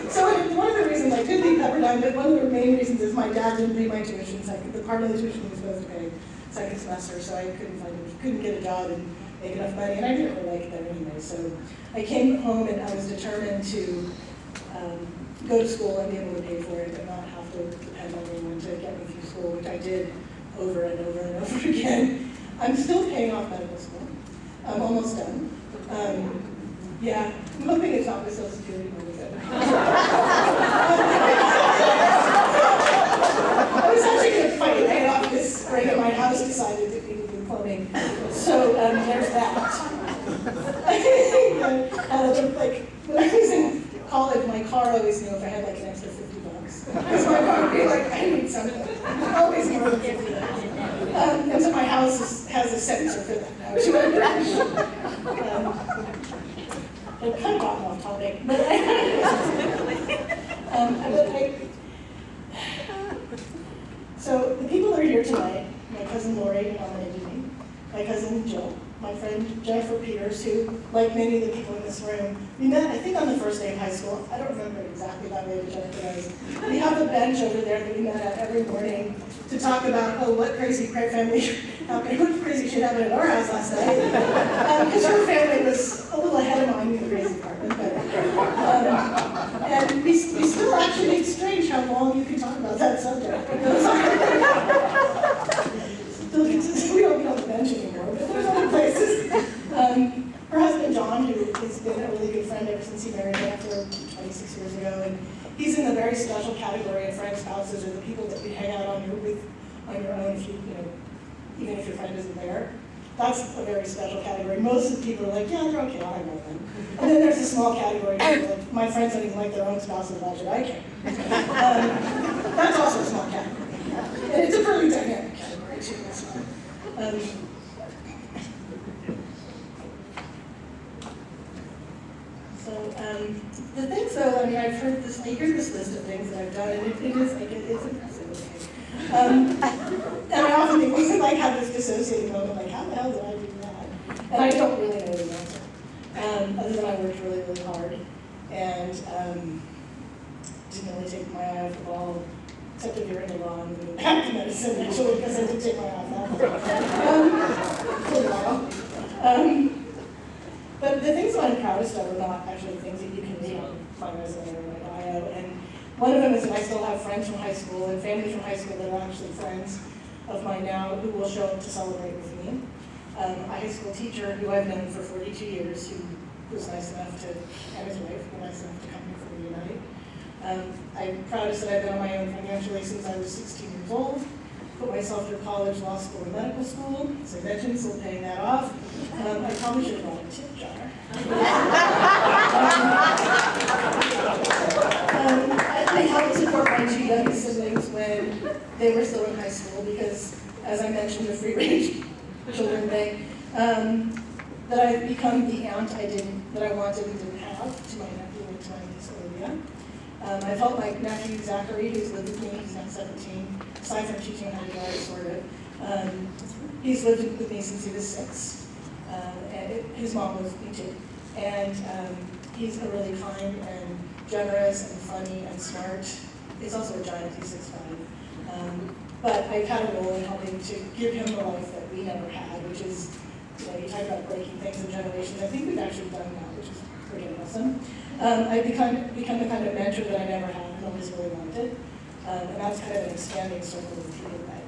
So one of the reasons I did leave Pepperdine, but one of the main reasons is my dad didn't pay my tuition. The part of the tuition he was supposed to pay second semester, so I couldn't get a job and make enough money, and I didn't really like it there anyway. So I came home and I was determined to go to school and be able to pay for it and not have to depend on anyone to get me through school, which I did over and over and over again. I'm still paying off medical school. I'm almost done. Yeah, I'm hoping it's not with Social Security money. I was actually going to fight to pay off this spring at my house, decided that we would do plumbing. So there's that. Like, when I was in college, my car always knew if I had like an extra $50. Because my car would be like, I need something. Always more than $50. And so my house has a sensor for that now. I've kind of gotten off topic, but so the people that are here tonight, my cousin Lori, who nominated me, my cousin Jill, my friend Jennifer Peters, who, like many of the people in this room, we met, I think, on the first day of high school. I don't remember exactly that way, but Jennifer does. We have a bench over there that we met at every morning to talk about, what crazy family happened, what crazy shit happened at our house last night. Because her family was a little ahead of mine in the crazy part. And we still actually, it's strange how long you can talk about that subject. We don't get on the bench anymore, but there's other places. Her husband, John, who has been a really good friend ever since he married me after 26 years ago, and he's in the very special category of friend spouses, or the people that you hang out with on your own if you know, even if your friend isn't there. That's a very special category. Most of the people are like, yeah, they're okay, I'll hang out with them. And then there's a small category where like, my friends don't even like their own spousal budget, I care. That's also a small category. And it's a pretty dynamic category too, that's why. The things though, I mean, I've heard this, I hear this list of things that I've done, and it is like, it's impressive, okay. And I often think, like, have this dissociating moment, like, how the hell did I do that? And I don't really know the answer, other than I worked really, really hard, and didn't really take my eye off the ball, except if you're into law and moving back to medicine, actually, because I did take my eye off that for a while. But the things that I'm proudest of are not actually things that you can read on my resume or my bio. And one of them is that I still have friends from high school and family from high school that are actually friends of mine now who will show up to celebrate with me. A high school teacher who I've known for 42 years who was nice enough to, and his wife, were nice enough to come here for me tonight. I'm proudest that I've been on my own financially since I was 16 years old. Put myself through college, law school, and medical school. As I mentioned, still paying that off. I probably should have brought a tip jar. I helped support my two youngest siblings when they were still in high school because, as I mentioned, the free range children thing, that I've become the aunt that I wanted and didn't have to my nephew and to my niece Olivia. I've helped my nephew Zachary, who's lived with me, he's now 17, aside from teaching him how to drive, sort of. He's lived with me since he was 6. And his mom was me too. And he's a really kind and generous and funny and smart. He's also a giant, he's 6'5". But I've had a role in helping to give him the life that we never had, which is, you talk about breaking things in generations. I think we've actually done that, which is pretty awesome. I've become the kind of mentor that I never had and always really wanted. And that's kind of an expanding circle of people that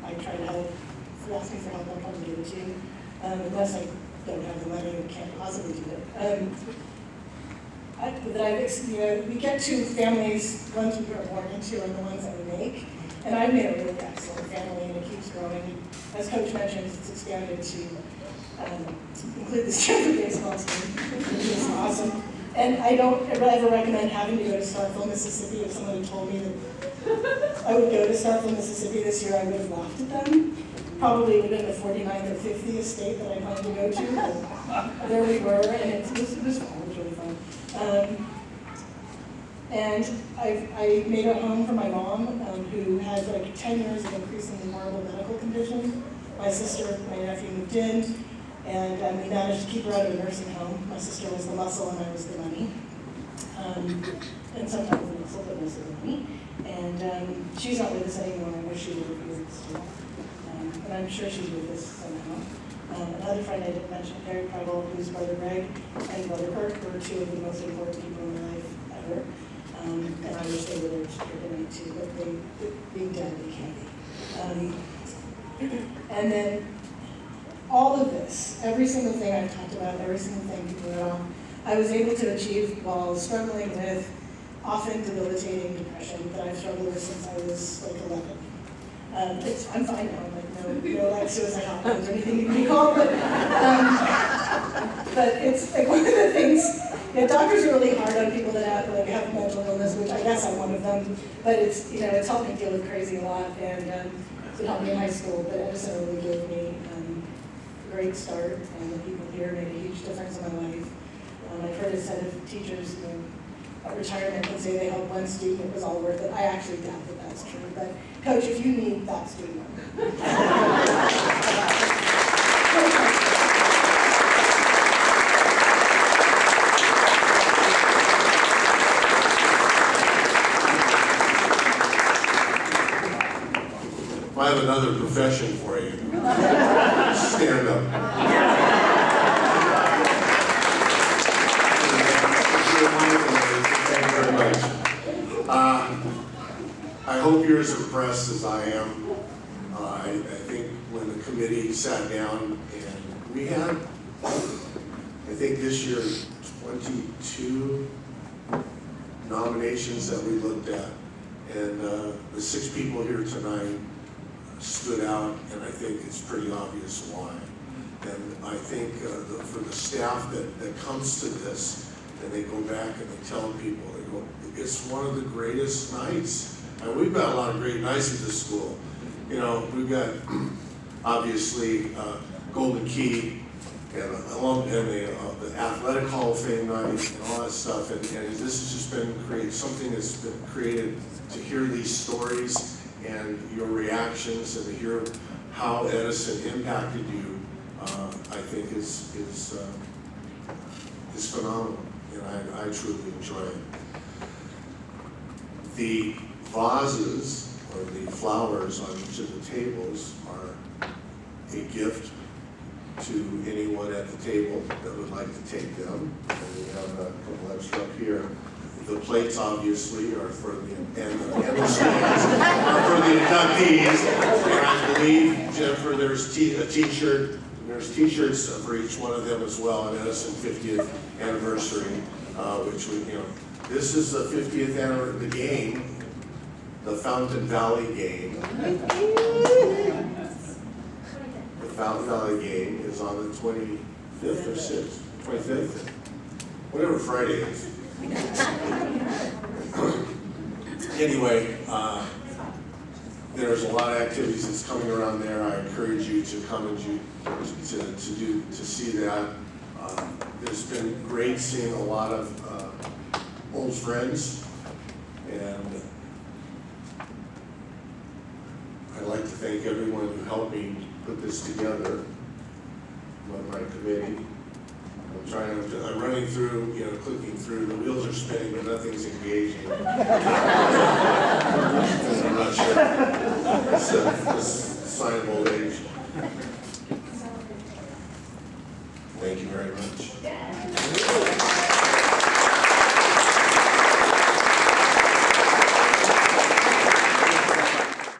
I try to help. If you ask me for help, I'll probably give it to you. Unless I don't have the money and can't possibly do it. We get to families, ones we were born into and the ones that we make. And I've made a really excellent family and it keeps growing. As Coach mentioned, it's expanded to include this Stanford baseball team, which is awesome. And I don't ever recommend having to go to Starkville, Mississippi. If someone had told me that I would go to Starkville, Mississippi this year, I would have laughed at them. Probably would have been the 49th or 50th state that I planned to go to. But there we were, and it was fun. It was really fun. And I made a home for my mom, who had like 10 years of increasingly horrible medical conditions. My sister, my nephew moved in, and we managed to keep her out of a nursing home. My sister was the muscle and I was the money. And sometimes the muscle, but mostly the money. And she's not with us anymore. I wish she would be with us still. And I'm sure she's with us somehow. Another friend I didn't mention, Gary Preble, whose brother Greg and brother Kirk were two of the most important people in my life ever. And I wish they were there tonight too, but being dead, they can't be. And then all of this, every single thing I've talked about, every single thing people are on, I was able to achieve while struggling with often debilitating depression that I've struggled with since I was like 11. I'm fine now, like no like suicide hotlines or anything you can be called, but it's like one of the things. Doctors are really hard on people that have mental illness, which I guess I'm one of them. But it's helped me deal with crazy a lot, and it helped me in high school. But Edison really gave me a great start, and the people here made a huge difference in my life. I've heard it said of teachers, at retirement, would say they helped one student, it was all worth it. I actually doubt that that's true. But Coach, if you need that student. I have another profession for you. Stand up. Thank you very much. I hope you're as impressed as I am. I think when the committee sat down and we had, I think this year, 22 nominations that we looked at. And the 6 people here tonight stood out, and I think it's pretty obvious why. And I think for the staff that comes to this, and they go back and they tell people, they go, it's one of the greatest nights. And we've got a lot of great nights at this school. You know, we've got obviously Golden Key and the Athletic Hall of Fame night and all that stuff. And this has just been something that's been created to hear these stories and your reactions and to hear how Edison impacted you. I think is phenomenal, and I truly enjoy it. The vases or the flowers on each of the tables are a gift to anyone at the table that would like to take them. And we have a couple extra up here. The plates obviously are for and the stands are for the inductees. And I believe, Jennifer, there's a t-shirt. There's t-shirts for each one of them as well, an Edison 50th anniversary, which we, this is the 50th anniversary, the game, the Fountain Valley game. The Fountain Valley game is on the 25th or 6th, 25th, whatever Friday is. Anyway, there's a lot of activities that's coming around there. I encourage you to come and to see that. There's been great seeing a lot of old friends, and I'd like to thank everyone who helped me put this together on my committee. I'm running through, clicking through, the wheels are spinning, but nothing's engaging. I'm not sure. It's a sign of old age. Thank you very much.